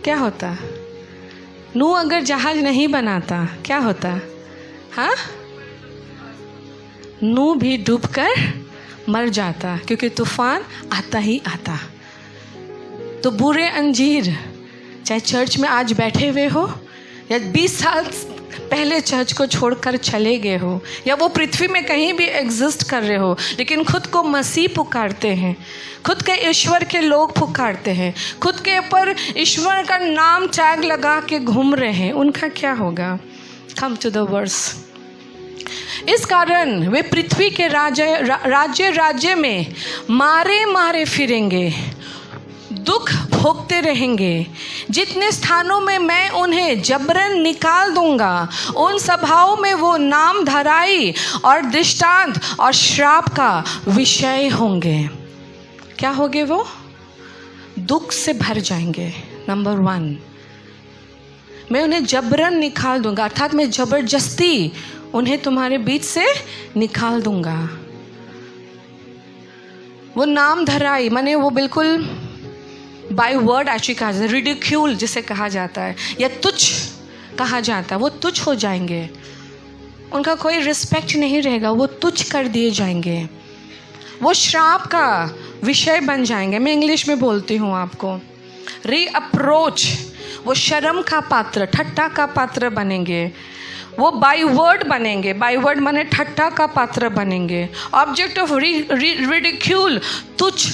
क्या होता? नूह अगर जहाज नहीं बनाता क्या होता? हाँ, नूह भी डूबकर मर जाता, क्योंकि तूफान आता ही आता। तो बुरे अंजीर, चाहे चर्च में आज बैठे हुए हो या 20 साल पहले चर्च को छोड़कर चले गए हो, या वो पृथ्वी में कहीं भी एग्जिस्ट कर रहे हो, लेकिन खुद को मसीह पुकारते हैं, खुद के ईश्वर के लोग पुकारते हैं, खुद के ऊपर ईश्वर का नाम टैग लगा के घूम रहे हैं, उनका क्या होगा? Come to the verse. इस कारण वे पृथ्वी के राज्य में मारे मारे फिरेंगे, दुख भोगते रहेंगे। जितने स्थानों में मैं उन्हें जबरन निकाल दूंगा, उन सभाओं में वो नाम धराई और दृष्टांत और श्राप का विषय होंगे। क्या होंगे वो? दुख से भर जाएंगे। नंबर 1, मैं उन्हें जबरन निकाल दूंगा, अर्थात मैं जबरदस्ती उन्हें तुम्हारे बीच से निकाल दूंगा। वो नाम धराई माने वो बिल्कुल बाय वर्ड एक्चुअली कहा जाता है, रिडिक्यूल जिसे कहा जाता है, या तुच्छ कहा जाता है, वो तुच्छ हो जाएंगे, उनका कोई रिस्पेक्ट नहीं रहेगा, वो तुच्छ कर दिए जाएंगे, वो श्राप का विषय बन जाएंगे। मैं इंग्लिश में बोलती हूँ आपको, रीअप्रोच, वो शर्म का पात्र, ठट्टा का पात्र बनेंगे, वो बाय वर्ड बनेंगे, बाय वर्ड माने ठट्टा का पात्र बनेंगे, ऑब्जेक्ट ऑफ रिडिक्यूल, तुच्छ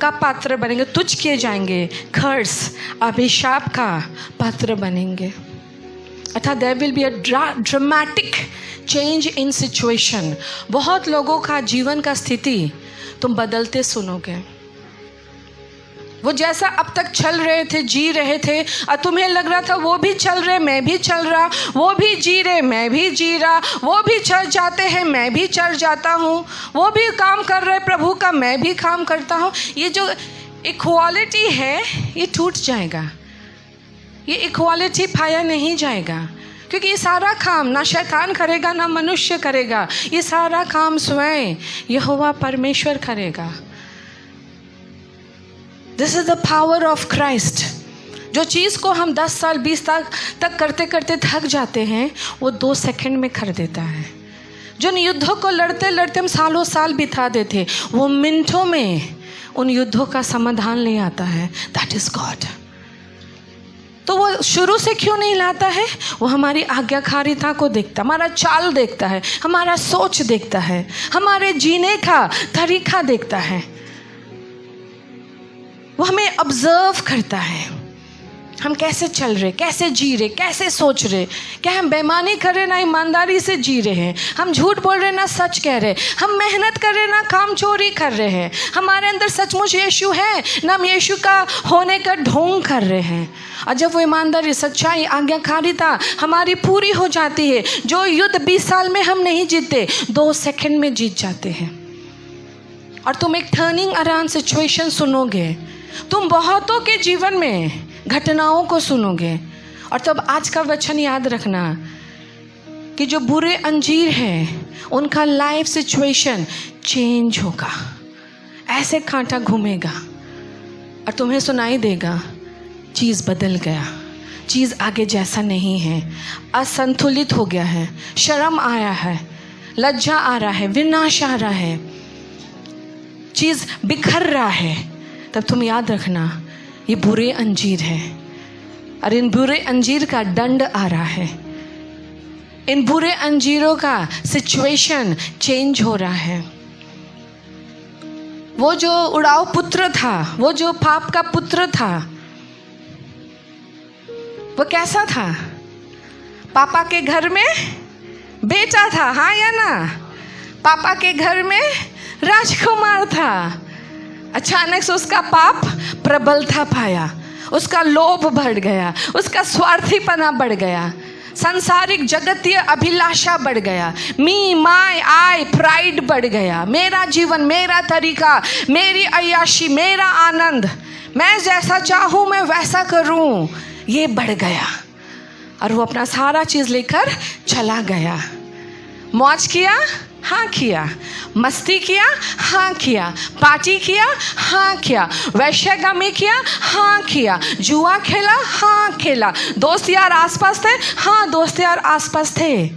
का पात्र बनेंगे, तुच्छ किए जाएंगे, कर्स, अभिशाप का पात्र बनेंगे। अर्थात there will be a dramatic change in situation. बहुत लोगों का जीवन का स्थिति तुम बदलते सुनोगे। वो जैसा अब तक चल रहे थे, जी रहे थे, और तुम्हें लग रहा था वो भी चल रहे, मैं भी चल रहा, वो भी जी रहे, मैं भी जी रहा, वो भी चढ़ जाते हैं, मैं भी चढ़ जाता हूँ, वो भी काम कर रहे प्रभु का, मैं भी काम करता हूँ। ये जो इक्वालिटी है ये टूट जाएगा, ये इक्वालिटी पाया नहीं जाएगा, क्योंकि ये सारा काम ना शैतान करेगा ना मनुष्य करेगा, ये सारा काम स्वयं यहोवा परमेश्वर करेगा। This is the power of Christ. जो चीज़ को हम 10 साल 20 साल तक करते करते थक जाते हैं, वो 2 सेकंड में कर देता है। जिन युद्धों को लड़ते लड़ते हम सालों साल बिता देते, वो मिनटों में उन युद्धों का समाधान ले आता है। That is God. तो वो शुरू से क्यों नहीं लाता है? वो हमारी आज्ञाकारिता को देखता, हमारा चाल देखता है, हमारा सोच देखता है, हमारे जीने का तरीका देखता है, वो हमें ऑब्जर्व करता है, हम कैसे चल रहे, कैसे जी रहे, कैसे सोच रहे, क्या हम बेईमानी कर रहे ना ईमानदारी से जी रहे हैं, हम झूठ बोल रहे ना सच कह रहे, हम मेहनत कर रहे ना काम चोरी कर रहे हैं, हमारे अंदर सचमुच यीशु है ना हम यीशु का होने का ढोंग कर रहे हैं। और जब वो ईमानदारी, सच्चाई, आज्ञाकारिता हमारी पूरी हो जाती है, जो युद्ध 20 साल में हम नहीं जीतते, 2 सेकंड में जीत जाते हैं। और तुम एक टर्निंग अराउंड सिचुएशन सुनोगे, तुम बहुतों के जीवन में घटनाओं को सुनोगे। और तब आज का वचन याद रखना कि जो बुरे अंजीर हैं उनका लाइफ सिचुएशन चेंज होगा, ऐसे कांटा घूमेगा और तुम्हें सुनाई देगा चीज़ बदल गया, चीज़ आगे जैसा नहीं है, असंतुलित हो गया है, शर्म आया है, लज्जा आ रहा है, विनाश आ रहा है, चीज़ बिखर रहा है। तब तुम याद रखना ये बुरे अंजीर है और इन बुरे अंजीर का दंड आ रहा है, इन बुरे अंजीरों का सिचुएशन चेंज हो रहा है। वो जो उड़ाऊ पुत्र था, वो जो पाप का पुत्र था, वो कैसा था? पापा के घर में बेटा था, हाँ या ना? पापा के घर में राजकुमार था। अचानक से उसका पाप प्रबलता पाया, उसका लोभ बढ़ गया, उसका स्वार्थीपना बढ़ गया, संसारिक जगतीय अभिलाषा बढ़ गया, मी माय आई प्राइड बढ़ गया, मेरा जीवन, मेरा तरीका, मेरी अय्याशी, मेरा आनंद, मैं जैसा चाहूँ मैं वैसा करूँ, ये बढ़ गया। और वो अपना सारा चीज़ लेकर चला गया। मौज किया, हाँ किया, मस्ती किया, हाँ किया, पार्टी किया, हाँ किया, वैश्यगामी किया, हाँ किया, जुआ खेला, हाँ खेला, दोस्त यार आसपास थे, हाँ दोस्त यार आसपास थे।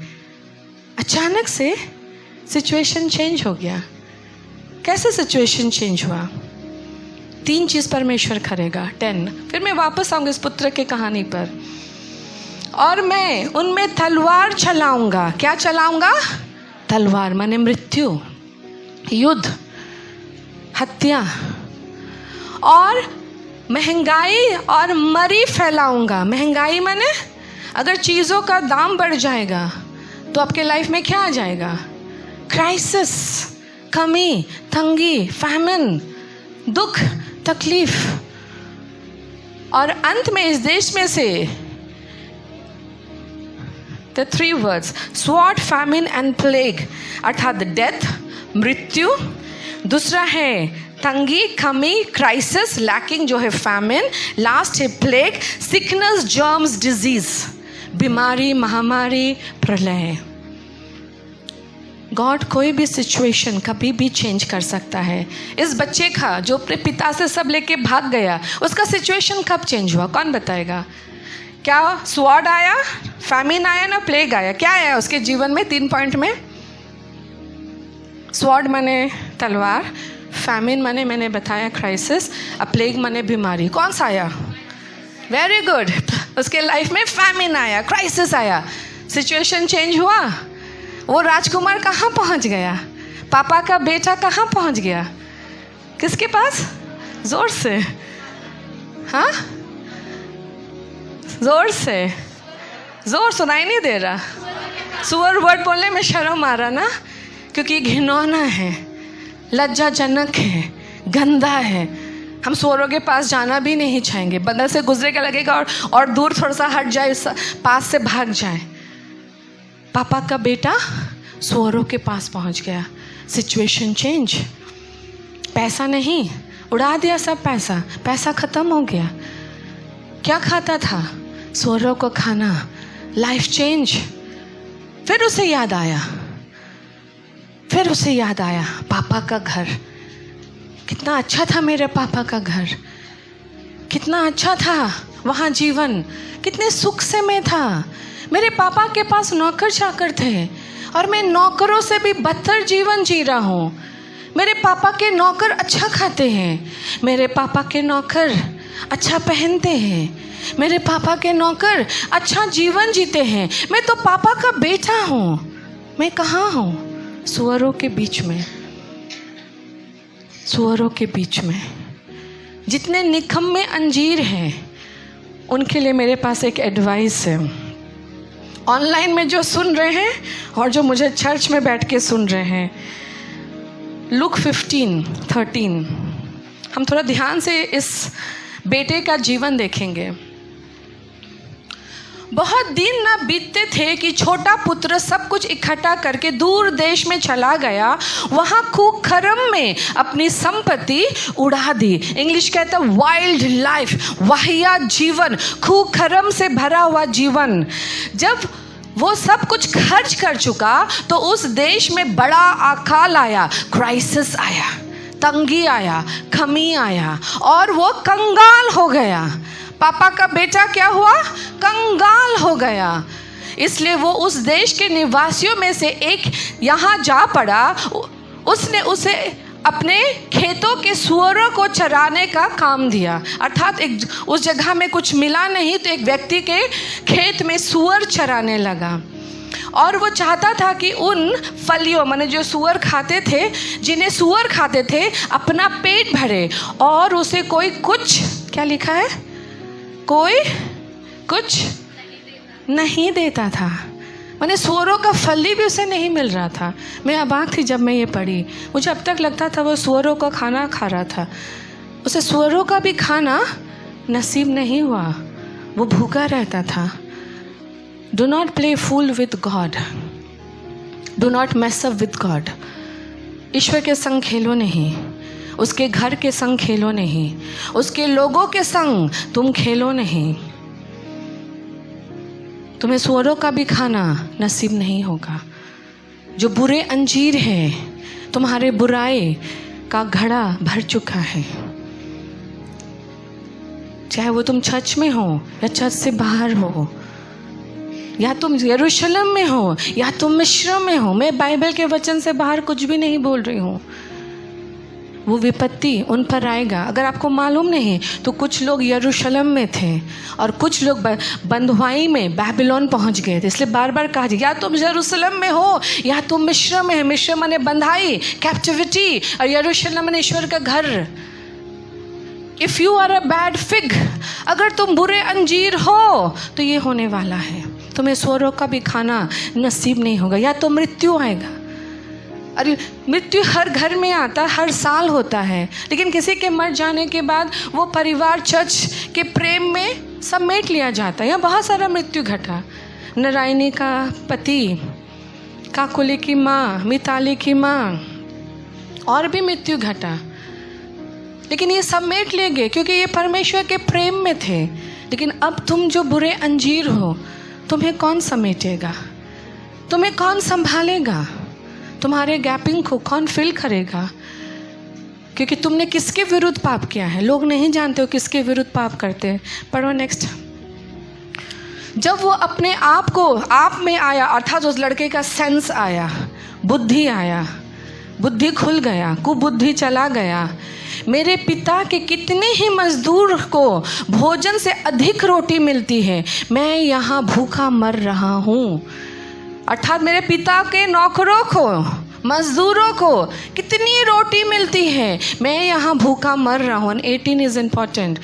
अचानक से सिचुएशन चेंज हो गया। कैसे सिचुएशन चेंज हुआ? 3 चीज़ परमेश्वर करेगा। 10 फिर मैं वापस आऊँगी इस पुत्र के कहानी पर। और मैं उनमें तलवार चलाऊँगा। क्या चलाऊँगा? तलवार माने मृत्यु, युद्ध, हत्या, और महंगाई और मरी फैलाऊंगा। महंगाई माने अगर चीज़ों का दाम बढ़ जाएगा तो आपके लाइफ में क्या आ जाएगा? क्राइसिस, कमी, तंगी, फैमिन, दुख, तकलीफ। और अंत में इस देश में से the 3 words sword, famine and plague, अर्थात डेथ, मृत्यु। दूसरा है तंगी, कमी, क्राइसिस, लैकिंग जो है फैमिन। लास्ट है प्लेग, सिकनेस, जर्म्स, डिजीज, बीमारी, महामारी, प्रलय। गॉड कोई भी सिचुएशन कभी भी चेंज कर सकता है। इस बच्चे का जो अपने पिता से सब लेके भाग गया, उसका सिचुएशन कब चेंज हुआ? कौन बताएगा? क्या स्वॉर्ड आया, फैमिन आया ना प्लेग आया? क्या आया उसके जीवन में? 3 पॉइंट में। स्वॉर्ड माने तलवार, फैमिन माने मैंने बताया क्राइसिस, और प्लेग माने बीमारी। कौन सा आया? वेरी गुड, उसके लाइफ में फैमिन आया, क्राइसिस आया, सिचुएशन चेंज हुआ। वो राजकुमार कहाँ पहुँच गया? पापा का बेटा कहाँ पहुँच गया? किसके पास? जोर से, हाँ जोर से, जोर सुनाई नहीं दे रहा। सुअर वर्ड बोलने में शर्म आ रहा ना, क्योंकि घिनौना है, लज्जाजनक है, गंदा है। हम सुअरों के पास जाना भी नहीं चाहेंगे। बंदर से गुजरे का लगेगा और दूर थोड़ा सा हट जाए, पास से भाग जाए। पापा का बेटा सुअरों के पास पहुंच गया। Situation change. पैसा नहीं, उड़ा दिया सब पैसा, पैसा ख़त्म हो गया। क्या खाता था? सुअरों को खाना। Life change. फिर उसे याद आया पापा का घर। कितना अच्छा था मेरे पापा का घर, कितना अच्छा था वहाँ जीवन, कितने सुख से मैं था। मेरे पापा के पास नौकर चाकर थे और मैं नौकरों से भी बदतर जीवन जी रहा हूँ। मेरे पापा के नौकर अच्छा खाते हैं, मेरे पापा के नौकर अच्छा पहनते हैं, मेरे पापा के नौकर अच्छा जीवन जीते हैं। मैं तो पापा का बेटा हूँ। मैं कहाँ हूँ? सुअरों के बीच में। सुअरों के बीच में। जितने निकम्मे अंजीर हैं उनके लिए मेरे पास एक एडवाइस है। ऑनलाइन में जो सुन रहे हैं और जो मुझे चर्च में बैठ के सुन रहे हैं, लूक 15:13 हम थोड़ा ध्यान से इस बेटे का जीवन देखेंगे। बहुत दिन न बीतते थे कि छोटा पुत्र सब कुछ इकट्ठा करके दूर देश में चला गया। वहाँ खूखरम में अपनी संपत्ति उड़ा दी। इंग्लिश कहता है वाइल्ड लाइफ, वाहियात जीवन, खूखरम से भरा हुआ जीवन। जब वो सब कुछ खर्च कर चुका तो उस देश में बड़ा अकाल आया, क्राइसिस आया, तंगी आया, कमी आया और वो कंगाल हो गया। पापा का बेटा क्या हुआ? कंगाल हो गया। इसलिए वो उस देश के निवासियों में से एक यहाँ जा पड़ा। उसने उसे अपने खेतों के सुअरों को चराने का काम दिया। अर्थात उस जगह में कुछ मिला नहीं तो एक व्यक्ति के खेत में सुअर चराने लगा। और वो चाहता था कि उन फलियों माने जो सुअर खाते थे, जिन्हें सुअर खाते थे, अपना पेट भरे। और उसे कोई कुछ, क्या लिखा है, कोई कुछ नहीं देता था। मैंने सुअरों का फली भी उसे नहीं मिल रहा था। मैं अबाक थी जब मैं ये पढ़ी। मुझे अब तक लगता था वो सुअरों का खाना खा रहा था। उसे सुअरों का भी खाना नसीब नहीं हुआ, वो भूखा रहता था। Do not play fool with God, do not mess up with God. ईश्वर के संग खेलो नहीं, उसके घर के संग खेलो नहीं, उसके लोगों के संग तुम खेलो नहीं। तुम्हें सुअरों का भी खाना नसीब नहीं होगा। जो बुरे अंजीर है, तुम्हारे बुराई का घड़ा भर चुका है। चाहे वो तुम चर्च में हो या चर्च से बाहर हो, या तुम यरूशलेम में हो या तुम मिस्र में हो, मैं बाइबल के वचन से बाहर कुछ भी नहीं बोल रही हूँ। वो विपत्ति उन पर आएगा। अगर आपको मालूम नहीं तो कुछ लोग यरूशलेम में थे और कुछ लोग बंधुआई में बैबिलोन पहुंच गए थे। इसलिए बार बार कहा या तुम यरूशलेम में हो या तुम मिस्र में है। मिस्र माने बंधाई, कैप्टिविटी, और यरूशलेम माने ईश्वर का घर। If you are a bad fig, अगर तुम बुरे अंजीर हो तो ये होने वाला है, तुम्हें सुअरों का भी खाना नसीब नहीं होगा, या तो मृत्यु आएगा। अरे मृत्यु हर घर में आता, हर साल होता है, लेकिन किसी के मर जाने के बाद वो परिवार चर्च के प्रेम में समेट लिया जाता है। यहाँ बहुत सारा मृत्यु घटा। नारायणी का पति, काकुली की माँ, मिताली की माँ, और भी मृत्यु घटा, लेकिन ये समेट ले गए क्योंकि ये परमेश्वर के प्रेम में थे। लेकिन अब तुम जो बुरे अंजीर हो, तुम्हें कौन समेटेगा? तुम्हें कौन संभालेगा? तुम्हारे गैपिंग को कौन फिल करेगा? क्योंकि तुमने किसके विरुद्ध पाप किया है। लोग नहीं जानते हो किसके विरुद्ध पाप करते हैं। पढ़ो नेक्स्ट। जब वो अपने आप को आप में आया, अर्थात उस लड़के का सेंस आया, बुद्धि आया, बुद्धि खुल गया, कुबुद्धि चला गया। मेरे पिता के कितने ही मजदूर को भोजन से अधिक रोटी मिलती है, मैं यहाँ भूखा मर रहा हूँ। अर्थात मेरे पिता के नौकरों को, मजदूरों को कितनी रोटी मिलती है, मैं यहाँ भूखा मर रहा हूँ। 18 इज इम्पॉर्टेंट।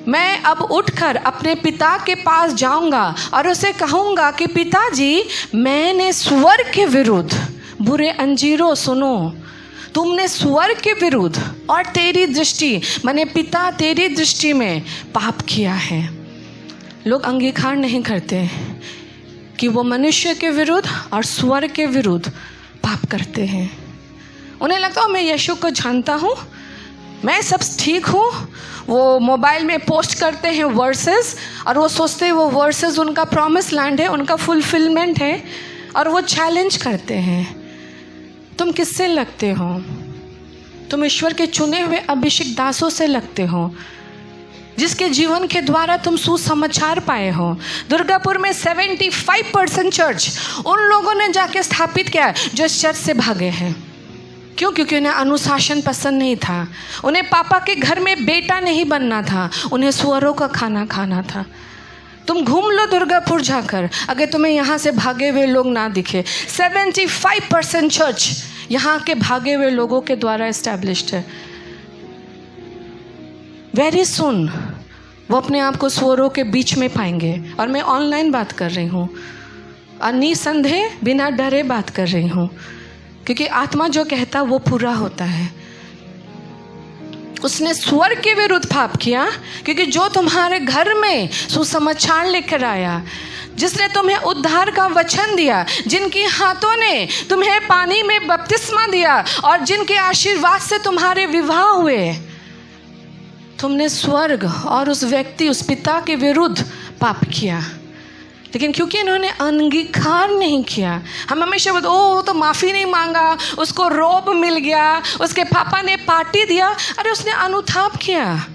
मैं अब उठकर अपने पिता के पास जाऊँगा और उसे कहूँगा कि पिताजी, मैंने स्वर्ग के विरुद्ध, बुरे अंजीरों सुनो, तुमने स्वर्ग के विरुद्ध और तेरी दृष्टि माने पिता तेरी दृष्टि में पाप किया है। लोग अंगीकार नहीं करते कि वो मनुष्य के विरुद्ध और स्वर्ग के विरुद्ध पाप करते हैं। उन्हें लगता है मैं यीशु को जानता हूँ, मैं सब ठीक हूँ। वो मोबाइल में पोस्ट करते हैं वर्सेस, और वो सोचते हैं वो वर्सेस उनका प्रॉमिस लैंड है, उनका फुलफिलमेंट है, और वो चैलेंज करते हैं। तुम किससे लगते हो? तुम ईश्वर के चुने हुए अभिषेक दासों से लगते हो, जिसके जीवन के द्वारा तुम सुसमाचार पाए हो। दुर्गापुर में 75% चर्च उन लोगों ने जाके स्थापित किया जो इस चर्च से भागे हैं। क्यों? क्योंकि उन्हें अनुशासन पसंद नहीं था, उन्हें पापा के घर में बेटा नहीं बनना था, उन्हें सुअरों का खाना खाना था। तुम घूम लो दुर्गापुर जाकर, अगर तुम्हें यहाँ से भागे हुए लोग ना दिखे। 75% चर्च यहाँ के भागे हुए लोगों के द्वारा एस्टैब्लिश्ड है। वेरी सुन वो अपने आप को सुअरों के बीच में पाएंगे। और मैं ऑनलाइन बात कर रही हूँ, और निसंदेह बिना डरे बात कर रही हूँ, क्योंकि आत्मा जो कहता वो पूरा होता है। उसने स्वर्ग के विरुद्ध पाप किया, क्योंकि जो तुम्हारे घर में सुसमाचार लेकर आया, जिसने तुम्हें उद्धार का वचन दिया, जिनके हाथों ने तुम्हें पानी में बपतिस्मा दिया और जिनके आशीर्वाद से तुम्हारे विवाह हुए, तुमने स्वर्ग और उस व्यक्ति, उस पिता के विरुद्ध पाप किया। लेकिन क्योंकि इन्होंने अंगीकार नहीं किया, हम हमेशा बोलते ओ तो माफ़ी नहीं मांगा, उसको रोब मिल गया, उसके पापा ने पार्टी दिया। अरे उसने अनुताप किया,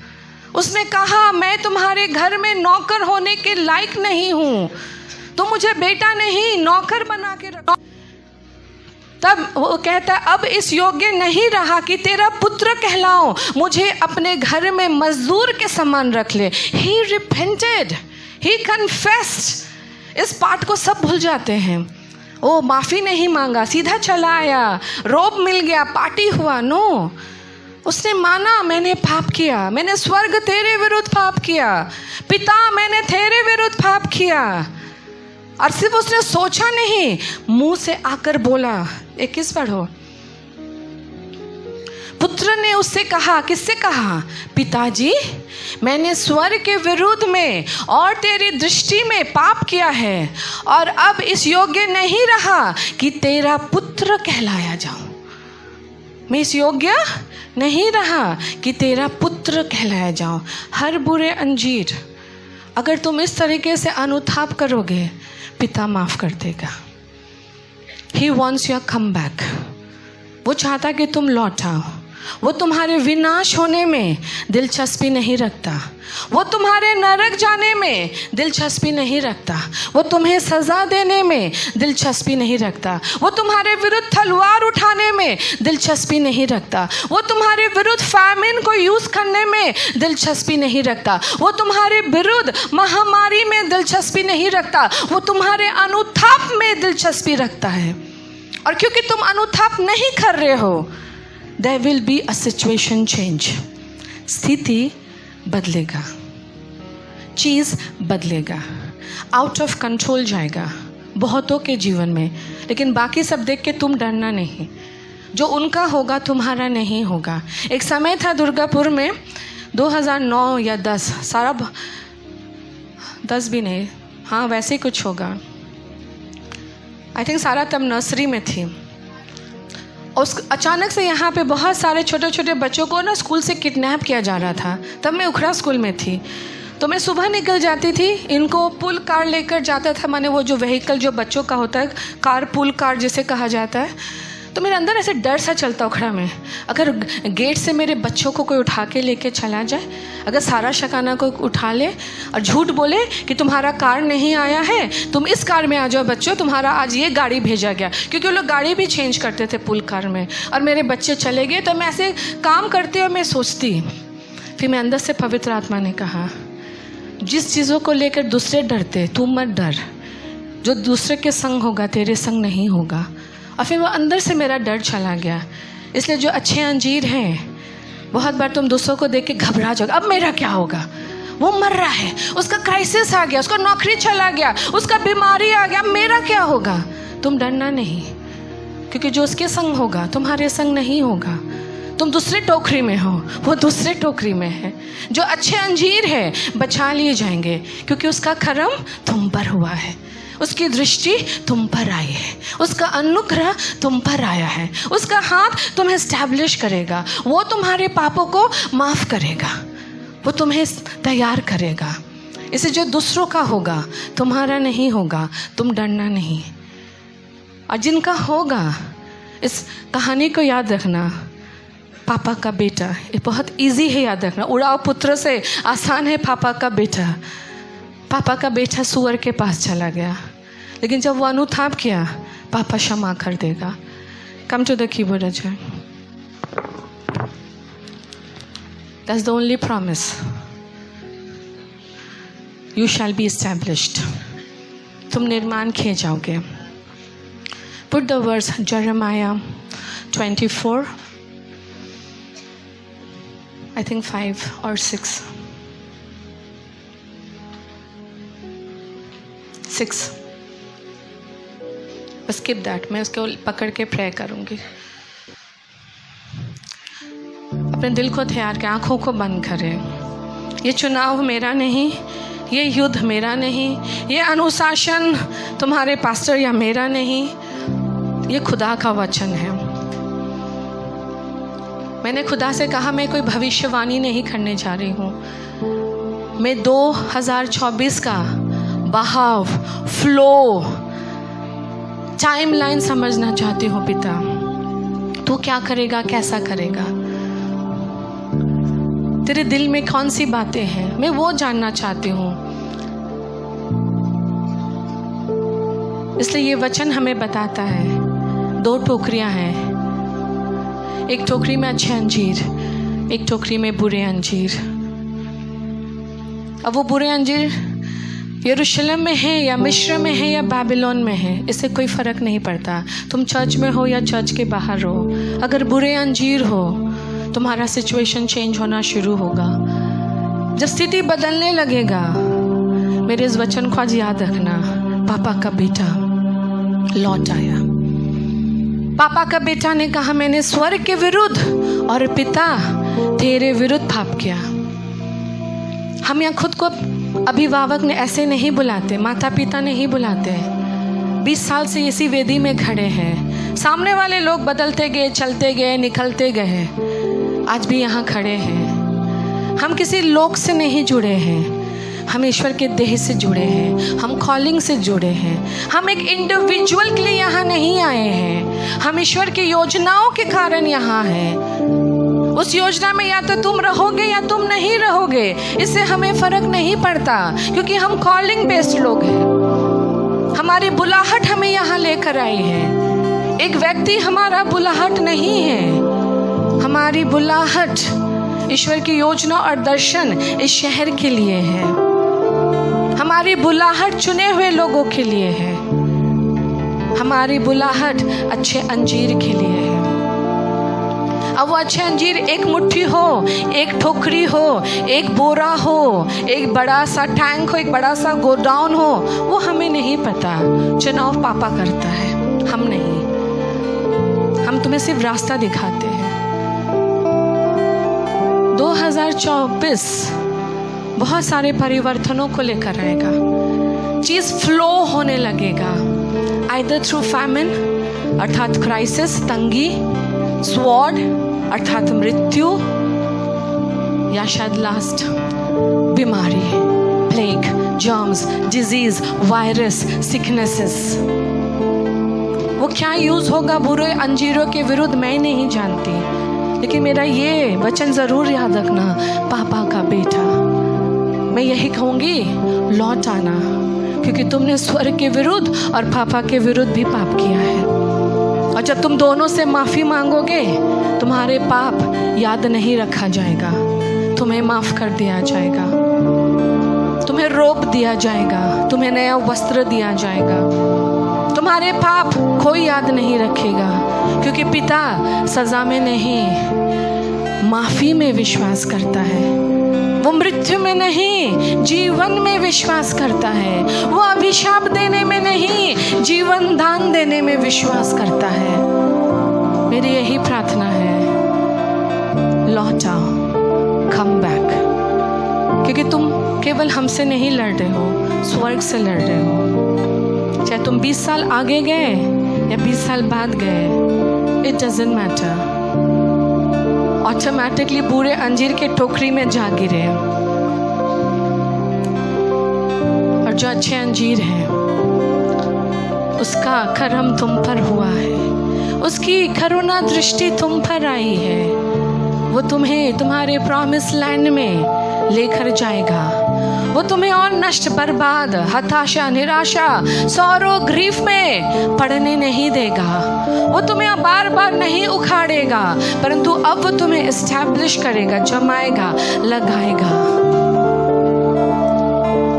उसने कहा मैं तुम्हारे घर में नौकर होने के लायक नहीं हूँ, तो मुझे बेटा नहीं नौकर बना के रखो। तब वो कहता है अब इस योग्य नहीं रहा कि तेरा पुत्र कहलाऊं, मुझे अपने घर में मजदूर के समान रख ले। He repented, he confessed। इस पाठ को सब भूल जाते हैं। ओ माफ़ी नहीं मांगा, सीधा चला आया, रोब मिल गया, पार्टी हुआ। नो, उसने माना मैंने पाप किया, मैंने स्वर्ग तेरे विरुद्ध पाप किया, पिता मैंने तेरे विरुद्ध पाप किया। और सिर्फ उसने सोचा नहीं, मुंह से आकर बोला। 21 पढ़ो। पुत्र ने उससे कहा, किससे कहा? पिताजी, मैंने स्वर्ग के विरुद्ध में और तेरी दृष्टि में पाप किया है और अब इस योग्य नहीं रहा कि तेरा पुत्र कहलाया जाऊं। मैं इस योग्य नहीं रहा कि तेरा पुत्र कहलाया जाऊं। हर बुरे अंजीर अगर तुम इस तरीके से अनुताप करोगे, पिता माफ कर देगा। He wants your comeback। वो चाहता कि तुम लौट आओ। वो तुम्हारे विनाश होने में दिलचस्पी नहीं रखता। वो तुम्हारे नरक जाने में दिलचस्पी नहीं रखता। वो तुम्हें सज़ा देने में दिलचस्पी नहीं रखता। वो तुम्हारे विरुद्ध तलवार उठाने में दिलचस्पी नहीं रखता। वो तुम्हारे विरुद्ध फैमिन को यूज़ करने में दिलचस्पी नहीं रखता। वो तुम्हारे विरुद्ध महामारी में दिलचस्पी नहीं रखता। वो तुम्हारे अनुताप में दिलचस्पी रखता है। और क्योंकि तुम अनुताप नहीं कर रहे हो, there will be a situation change। स्थिति बदलेगा, चीज़ बदलेगा, आउट ऑफ कंट्रोल जाएगा बहुतों के जीवन में। लेकिन बाकी सब देख के तुम डरना नहीं। जो उनका होगा तुम्हारा नहीं होगा। एक समय था दुर्गापुर में 2009 या 10, सारा 10 भी नहीं, हाँ वैसे ही कुछ होगा। आई थिंक सारा तब नर्सरी में थी। उस अचानक से यहाँ पे बहुत सारे छोटे छोटे बच्चों को ना स्कूल से किडनैप किया जा रहा था। तब मैं उखड़ा स्कूल में थी। तो मैं सुबह निकल जाती थी, इनको पुल कार लेकर जाता था। माने वो जो व्हीकल जो बच्चों का होता है, कार पुल कार जिसे कहा जाता है। तो मेरे अंदर ऐसे डर सा चलता उखड़ा में, अगर गेट से मेरे बच्चों को कोई उठा के लेके चला जाए, अगर सारा शकाना को उठा ले और झूठ बोले कि तुम्हारा कार नहीं आया है, तुम इस कार में आ जाओ बच्चों, तुम्हारा आज ये गाड़ी भेजा गया। क्योंकि वो लोग गाड़ी भी चेंज करते थे पुल कार में, और मेरे बच्चे चले गए। तो मैं ऐसे काम करती और मैं सोचती, फिर मैं अंदर से पवित्र आत्मा ने कहा, जिस चीज़ों को लेकर दूसरे डरते, तुम मत डर। जो दूसरे के संग होगा तेरे संग नहीं होगा। और फिर वो अंदर से मेरा डर चला गया। इसलिए जो अच्छे अंजीर हैं, बहुत बार तुम दूसरों को देख के घबरा जाओगे, अब मेरा क्या होगा? वो मर रहा है, उसका क्राइसिस आ गया, उसका नौकरी चला गया, उसका बीमारी आ गया, अब मेरा क्या होगा? तुम डरना नहीं, क्योंकि जो उसके संग होगा तुम्हारे संग नहीं होगा। तुम दूसरे टोकरी में हो, वो दूसरे टोकरी में है। जो अच्छे अंजीर है बचा लिए जाएंगे, क्योंकि उसका करम तुम पर हुआ है, उसकी दृष्टि तुम पर आई है, उसका अनुग्रह तुम पर आया है, उसका हाथ तुम्हें एस्टैब्लिश करेगा। वो तुम्हारे पापों को माफ़ करेगा, वो तुम्हें तैयार करेगा। इसे जो दूसरों का होगा तुम्हारा नहीं होगा, तुम डरना नहीं। और जिनका होगा, इस कहानी को याद रखना, पापा का बेटा, ये बहुत इजी है याद रखना। उड़ाव पुत्र से आसान है पापा का बेटा। पापा का बेटा सुअर के पास चला गया, लेकिन जब वो अनुताप किया, पापा क्षमा कर देगा। Come to the keyboard Ajay. That's the only promise. You shall be established. तुम निर्माण किए जाओगे। Put the verse Jeremiah 24, I think 5 or 6. 6. skip that, मैं उसको पकड़ के प्रे करूँगी। अपने दिल को तैयार कर, आँखों को बंद करें। ये चुनाव मेरा नहीं, ये युद्ध मेरा नहीं, ये अनुशासन तुम्हारे पास्टर या मेरा नहीं, ये खुदा का वचन है। मैंने खुदा से कहा, मैं कोई भविष्यवाणी नहीं करने जा रही हूँ। मैं 2024 का बहाव, फ्लो, टाइमलाइन समझना चाहती हूँ। पिता, तू क्या करेगा, कैसा करेगा, तेरे दिल में कौन सी बातें हैं, मैं वो जानना चाहती हूँ। इसलिए ये वचन हमें बताता है, 2 टोकरियाँ हैं, एक टोकरी में अच्छे अंजीर, एक टोकरी में बुरे अंजीर। अब वो बुरे अंजीर यरूशलेम में है या मिस्र में है या बाबिलोन में है, इससे कोई फ़र्क नहीं पड़ता। तुम चर्च में हो या चर्च के बाहर हो, अगर बुरे अंजीर हो, तुम्हारा सिचुएशन चेंज होना शुरू होगा। जब स्थिति बदलने लगेगा, मेरे इस वचन को आज याद रखना, पापा का बेटा लौट आया। पापा का बेटा ने कहा, मैंने स्वर्ग के विरुद्ध और पिता तेरे विरुद्ध पाप किया। हम यहाँ खुद को अभिभावक ने ऐसे नहीं बुलाते, माता पिता नहीं बुलाते। 20 साल से इसी वेदी में खड़े हैं। सामने वाले लोग बदलते गए, चलते गए, निकलते गए, आज भी यहाँ खड़े हैं। हम किसी लोक से नहीं जुड़े हैं, हम ईश्वर के देह से जुड़े हैं, हम कॉलिंग से जुड़े हैं। हम एक इंडिविजुअल के लिए यहाँ नहीं आए हैं, हम ईश्वर की योजनाओं के कारण यहाँ हैं। उस योजना में या तो तुम रहोगे या तुम नहीं रहोगे, इससे हमें फर्क नहीं पड़ता, क्योंकि हम कॉलिंग बेस्ड लोग हैं। हमारी बुलाहट हमें यहाँ लेकर आई है। एक व्यक्ति हमारा बुलाहट नहीं है, हमारी बुलाहट ईश्वर की योजना और दर्शन इस शहर के लिए है। हमारी बुलाहट चुने हुए लोगों के लिए है। हमारी बुलाहट अच्छे अंजीर के लिए है। अब वो अच्छे अंजीर एक मुट्ठी हो, एक ठोकरी हो, एक बोरा हो, एक बड़ा सा टैंक हो, एक बड़ा सा गोडाउन हो, वो हमें नहीं पता। चुनाव पापा करता है, हम नहीं। हम तुम्हें सिर्फ रास्ता दिखाते हैं। 2024 बहुत सारे परिवर्तनों को लेकर आएगा। चीज फ्लो होने लगेगा, आइदर थ्रू फैमिन अर्थात क्राइसिस, तंगी, स्वॉर्ड अर्थात मृत्यु, या शायद लास्ट बीमारी, plague, germs, disease, virus, sicknesses. वो क्या यूज होगा बुरे अंजीरों के विरुद्ध मैं नहीं जानती, लेकिन मेरा ये वचन जरूर याद रखना, पापा का बेटा, मैं यही कहूँगी, लौट आना, क्योंकि तुमने स्वर्ग के विरुद्ध और पापा के विरुद्ध भी पाप किया है। और जब तुम दोनों से माफ़ी मांगोगे, तुम्हारे पाप याद नहीं रखा जाएगा, तुम्हें माफ़ कर दिया जाएगा, तुम्हें रोप दिया जाएगा, तुम्हें नया वस्त्र दिया जाएगा। तुम्हारे पाप कोई याद नहीं रखेगा, क्योंकि पिता सज़ा में नहीं, माफ़ी में विश्वास करता है। वो मृत्यु में नहीं, जीवन में विश्वास करता है। वो अभिशाप देने में नहीं, जीवन दान देने में विश्वास करता है। मेरी यही प्रार्थना है, लौट आओ, कम बैक, क्योंकि तुम केवल हमसे नहीं लड़ रहे हो, स्वर्ग से लड़ रहे हो। चाहे तुम 20 साल आगे गए या 20 साल बाद गए, इट डजंट मैटर। ऑटोमेटिकली पूरे अंजीर के टोकरी में जा गिरे। और जो अच्छे अंजीर हैं, उसका करम तुम पर हुआ है, उसकी करुणा दृष्टि तुम पर आई है। वो तुम्हें तुम्हारे प्रॉमिस लैंड में लेकर जाएगा। वो तुम्हें और नष्ट, बर्बाद, हताशा, निराशा, सौरो, ग्रीफ में पड़ने नहीं देगा। वो तुम्हें बार बार नहीं उखाड़ेगा, परंतु अब वो तुम्हें एस्टैब्लिश करेगा, जमाएगा, लगाएगा।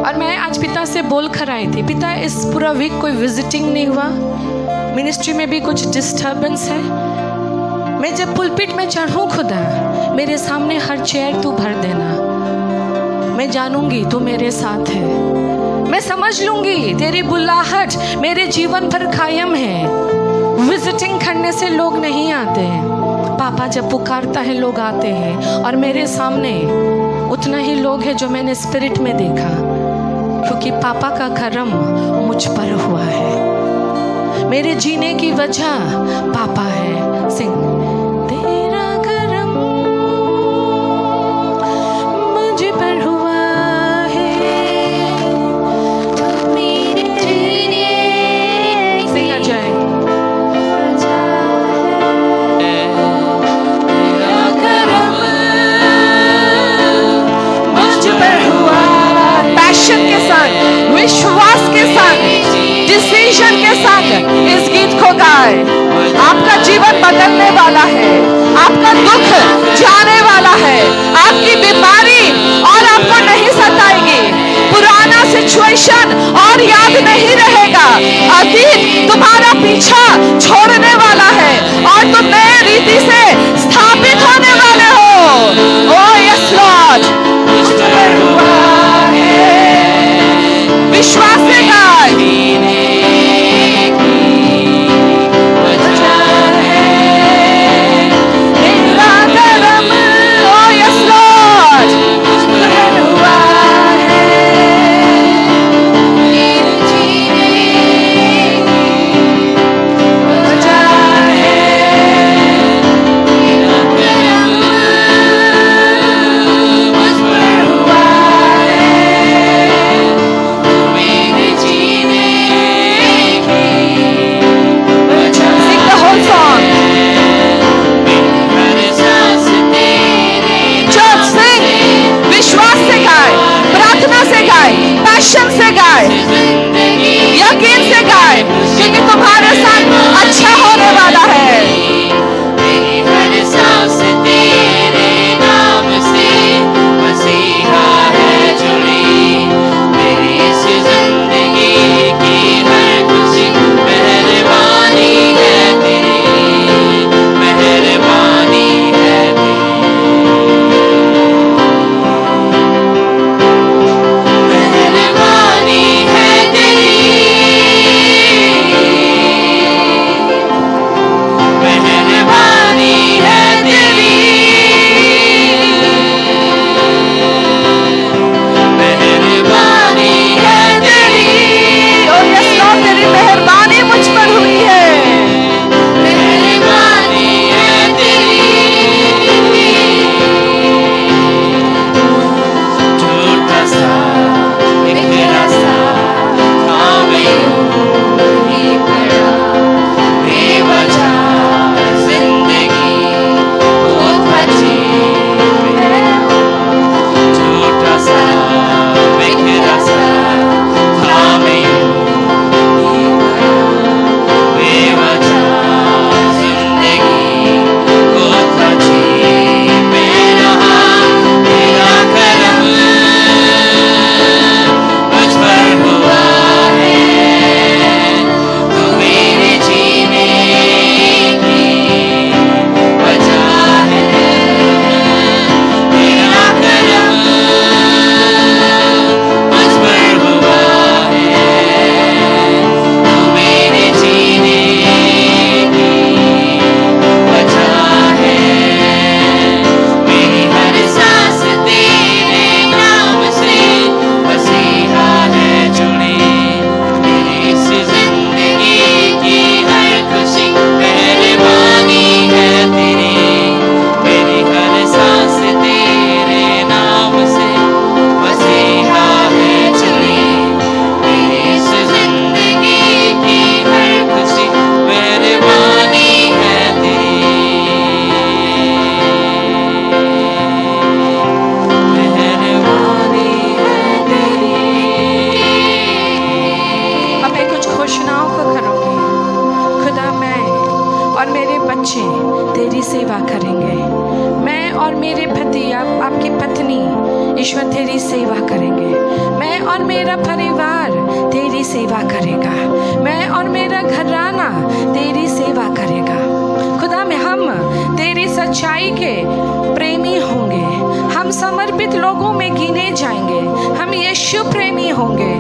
और मैं आज पिता से बोल कर आई थी, पिता इस पूरा वीक कोई विजिटिंग नहीं हुआ, मिनिस्ट्री में भी कुछ डिस्टर्बेंस है। मैं जब पुलपिट में चढ़ूं, खुदा मेरे सामने हर चेयर तू भर देना, मैं जानूंगी तू मेरे साथ है। मैं समझ लूंगी तेरी बुलाहट मेरे जीवन पर कायम है। विजिटिंग करने से लोग नहीं आते हैं, पापा जब पुकारता है लोग आते हैं। और मेरे सामने उतना ही लोग हैं जो मैंने स्पिरिट में देखा, क्योंकि पापा का करम मुझ पर हुआ है। मेरे जीने की वजह पापा है। सिंह तेरा करम मुझ पर हुआ है, तो मेरे जीने सिंह आ जाए। तेरा करम मुझ पर हुआ, पैशन के साथ, विश्वास के साथ, डिसीजन के साथ इस गीत को गाए। आपका जीवन बदलने वाला है, आपका दुख जाने वाला है, आपकी बीमारी और आपको नहीं सताएगी, पुराना सिचुएशन और याद नहीं रहेगा, अतीत तुम्हारा पीछा छोड़ने वाला है और तुम नए रीति से स्थापित होने वाले हो। ओह यस लॉर्ड, विश्वास से गाए। घोषणाओं को करूँगी। खुदा मैं और मेरे बच्चे तेरी सेवा करेंगे। मैं और मेरे पति, आपकी पत्नी ईश्वर तेरी सेवा करेंगे। मैं और मेरा परिवार तेरी सेवा करेगा। मैं और मेरा घराना तेरी सेवा करेगा। खुदा में हम तेरी सच्चाई के प्रेमी होंगे। हम समर्पित लोगों में गिने जाएंगे। हम यीशु प्रेमी होंगे।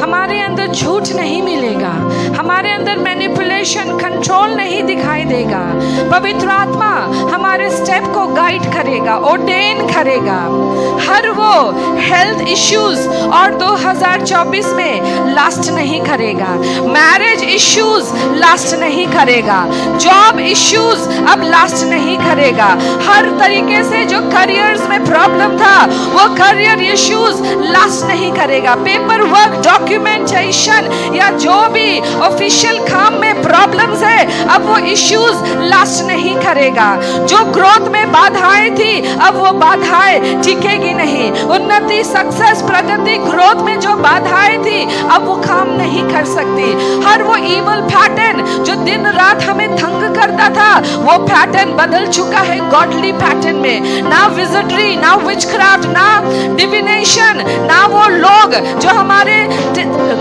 हमारे अंदर झूठ नहीं मिलेगा। हमारे अंदर मैनिपुलेशन, कंट्रोल नहीं दिखाई देगा। पवित्र आत्मा हमारे स्टेप को गाइड करेगा, ऑर्डेन करेगा। हर वो हेल्थ इश्यूज और 2024 में लास्ट नहीं करेगा। मैरिज इश्यूज लास्ट नहीं करेगा। जॉब इश्यूज अब लास्ट नहीं करेगा। हर तरीके से जो करियर्स में प्रॉब्लम था वो करियर इश्यूज लास्ट नहीं करेगा। पेपर वर्क, डॉक्यूमेंटेशन या जो भी ऑफिशियल काम में प्रॉब्लम्स है अब वो इश्यूज लास्ट नहीं करेगा। जो ग्रोथ में बाधाएं थी अब वो बाधाएं टिकेगी नहीं। उन्नति, सक्सेस, प्रगति, ग्रोथ में जो बाधाएं थी अब वो काम नहीं कर सकती। हर वो इविल पैटर्न जो दिन रात हमें तंग करता था वो पैटर्न बदल चुका है गॉडली पैटर्न में। ना विजिटरी, ना विचक्राफ्ट, ना डिविनेशन, ना वो लोग जो हमारे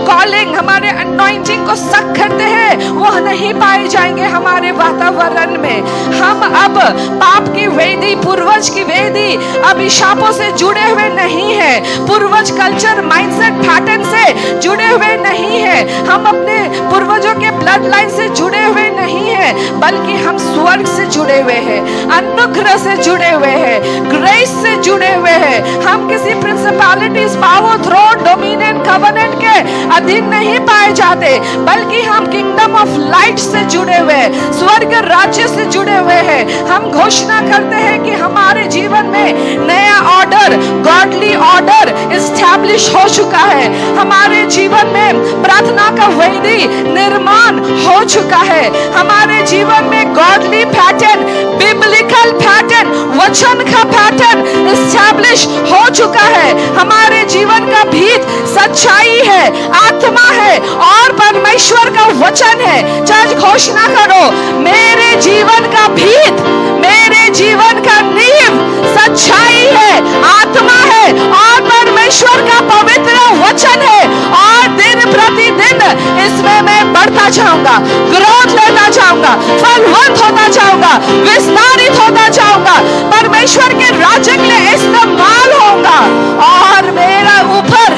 कॉलिंग, हमारे अनॉइंटिंग को सक करते हैं वो नहीं पाए जाएंगे हमारे वातावरण में। हम अब पाप की वेदी, पूर्वज की वेदी, अभिशापों से जुड़े हुए नहीं है। पूर्वज कल्चर, माइंडसेट, पैटर्न से जुड़े हुए नहीं है। हम अपने पूर्वजों के ब्लड लाइन से जुड़े हुए नहीं है, बल्कि हम स्वर्ग से जुड़े हुए हैं, अनुग्रह से जुड़े हुए हैं, ग्रेस से जुड़े हुए हैं। हम किसी principalities, power, throne, dominion, covenant के अधीन नहीं पाए जाते, बल्कि हम किंगडम ऑफ लाइट से जुड़े हुए हैं, स्वर्ग राज्य से जुड़े हुए हैं। हम घोषणा करते हैं कि हमारे जीवन में नया ऑर्डर, गॉडली ऑर्डर एस्टैब्लिश हो चुका है। हमारे जीवन में प्रार्थना का वेदी निर्माण हो चुका है। हमारे जीवन में गॉडली पैटर्न, बिब्लिकल पैटर्न, वचन का पैटर्न एस्टैब्लिश हो चुका है। हमारे जीवन का भीत सच्चाई है, आत्मा है और परमेश्वर का वचन है। चर्च घोषणा करो, मेरे जीवन का भीत, मेरे जीवन का नींव सच्चाई है, आत्मा है और परमेश्वर का पवित्र वचन है। और दिन प्रतिदिन इसमें मैं बढ़ता जाऊंगा, ग्रोथ लेता जाऊंगा, फलवंत होता जाऊंगा, विस्तारित होता जाऊंगा, परमेश्वर के राज्य के लिए इस्तेमाल होगा। और मेरा ऊपर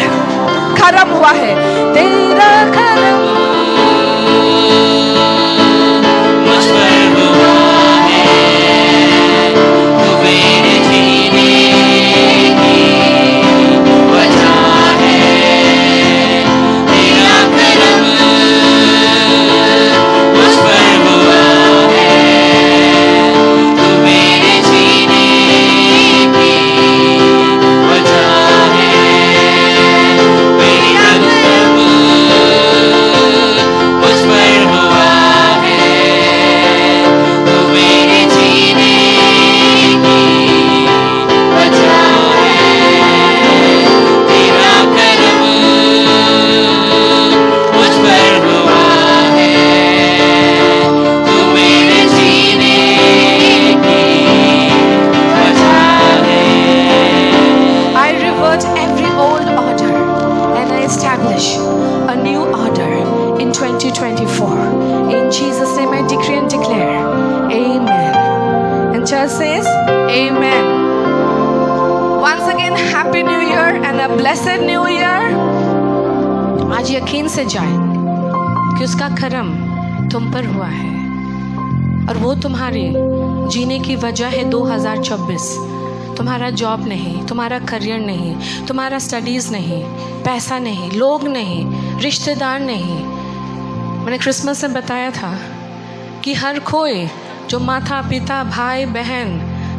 करम हुआ है, तेरा करम मुझ पर हुआ है, तू मेरे जीने की वजह है। तेरा करम मुझ पर हुआ है, तू मेरे जीने की वजह है। तेरा करम मुझ पर हुआ है, तू मेरे जीने की वजह है। तेरा करम मुझ पर हुआ है, तू मेरे जीने की वजह है। I revert every old order and I establish a new order in 2024. In Jesus' name I decree and declare, Amen. And church says, Amen. Once again, Happy New Year and a blessed New Year. आज यकीन से जाए कि उसका करम तुम पर हुआ है और वो तुम्हारे जीने की वजह है 2024। तुम्हारा जॉब नहीं, तुम्हारा करियर नहीं, तुम्हारा स्टडीज़ नहीं, पैसा नहीं, लोग नहीं, रिश्तेदार नहीं। मैंने क्रिसमस में बताया था कि हर कोई जो माता पिता, भाई बहन,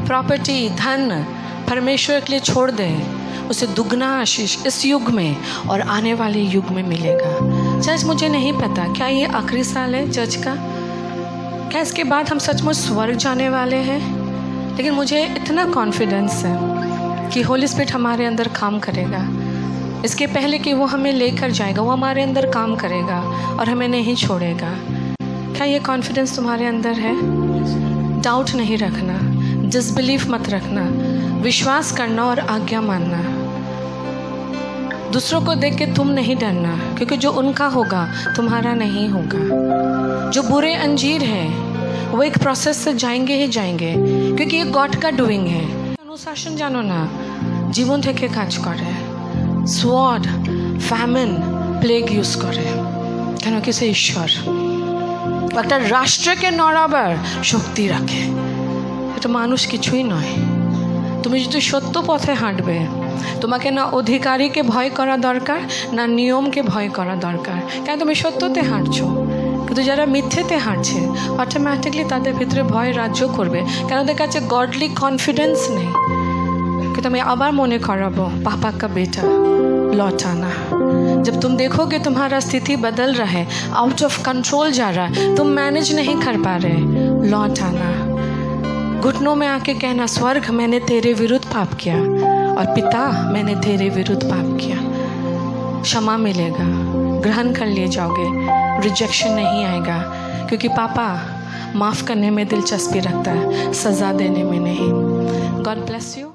प्रॉपर्टी, धन परमेश्वर के लिए छोड़ दे, उसे दुगना आशीष इस युग में और आने वाले युग में मिलेगा। चर्च, मुझे नहीं पता क्या ये आखिरी साल है चर्च का, क्या इसके बाद हम सचमुच स्वर्ग जाने वाले हैं, लेकिन मुझे इतना कॉन्फिडेंस है कि होली स्पिरिट हमारे अंदर काम करेगा। इसके पहले कि वो हमें लेकर जाएगा, वो हमारे अंदर काम करेगा और हमें नहीं छोड़ेगा। क्या ये कॉन्फिडेंस तुम्हारे अंदर है? डाउट नहीं रखना, डिसबिलीफ मत रखना, विश्वास करना और आज्ञा मानना। दूसरों को देख के तुम नहीं डरना, क्योंकि जो उनका होगा तुम्हारा नहीं होगा। जो बुरे अंजीर हैं वो एक प्रोसेस से जाएंगे ही जाएंगे, क्योंकि ये गॉड का डूइंग है। अनुशासन জানো না, জীবন থেকে কাজ করে, সোয়ার্ড, ফ্যামিন, প্লেগ ইউজ করে, কেন কি সে ঈশ্বর একটা রাষ্ট্রকে নড়াবার শক্তি রাখে। এটা মানুষ কিছুই নয়। তুমি যদি সত্য পথে হাঁটবে, তোমাকে না অধিকারীকে ভয় করা দরকার, না নিয়মকে ভয় করা দরকার, কেন তুমি সত্যতে হাঁটছো। কিন্তু যারা মিথ্যেতে হাঁটছে অটোমেটিকলি তাদের ভিতরে ভয় রাজ্য করবে, কেন ওদের কাছে গডলি কনফিডেন্স নেই। কিন্তু আমি আবার মনে कराबो, पापा का बेटा लौट आना। जब तुम देखोगे तुम्हारा स्थिति बदल रहा है, आउट ऑफ कंट्रोल जा रहा है, तुम मैनेज नहीं कर पा रहे, लौट आना। घुटनों में आके कहना, स्वर्ग मैंने तेरे विरुद्ध पाप किया और पिता मैंने तेरे विरुद्ध पाप किया। क्षमा मिलेगा, ग्रहण कर लिए जाओगे, रिजेक्शन नहीं आएगा, क्योंकि पापा माफ़ करने में दिलचस्पी रखता है, सज़ा देने में नहीं। God bless you.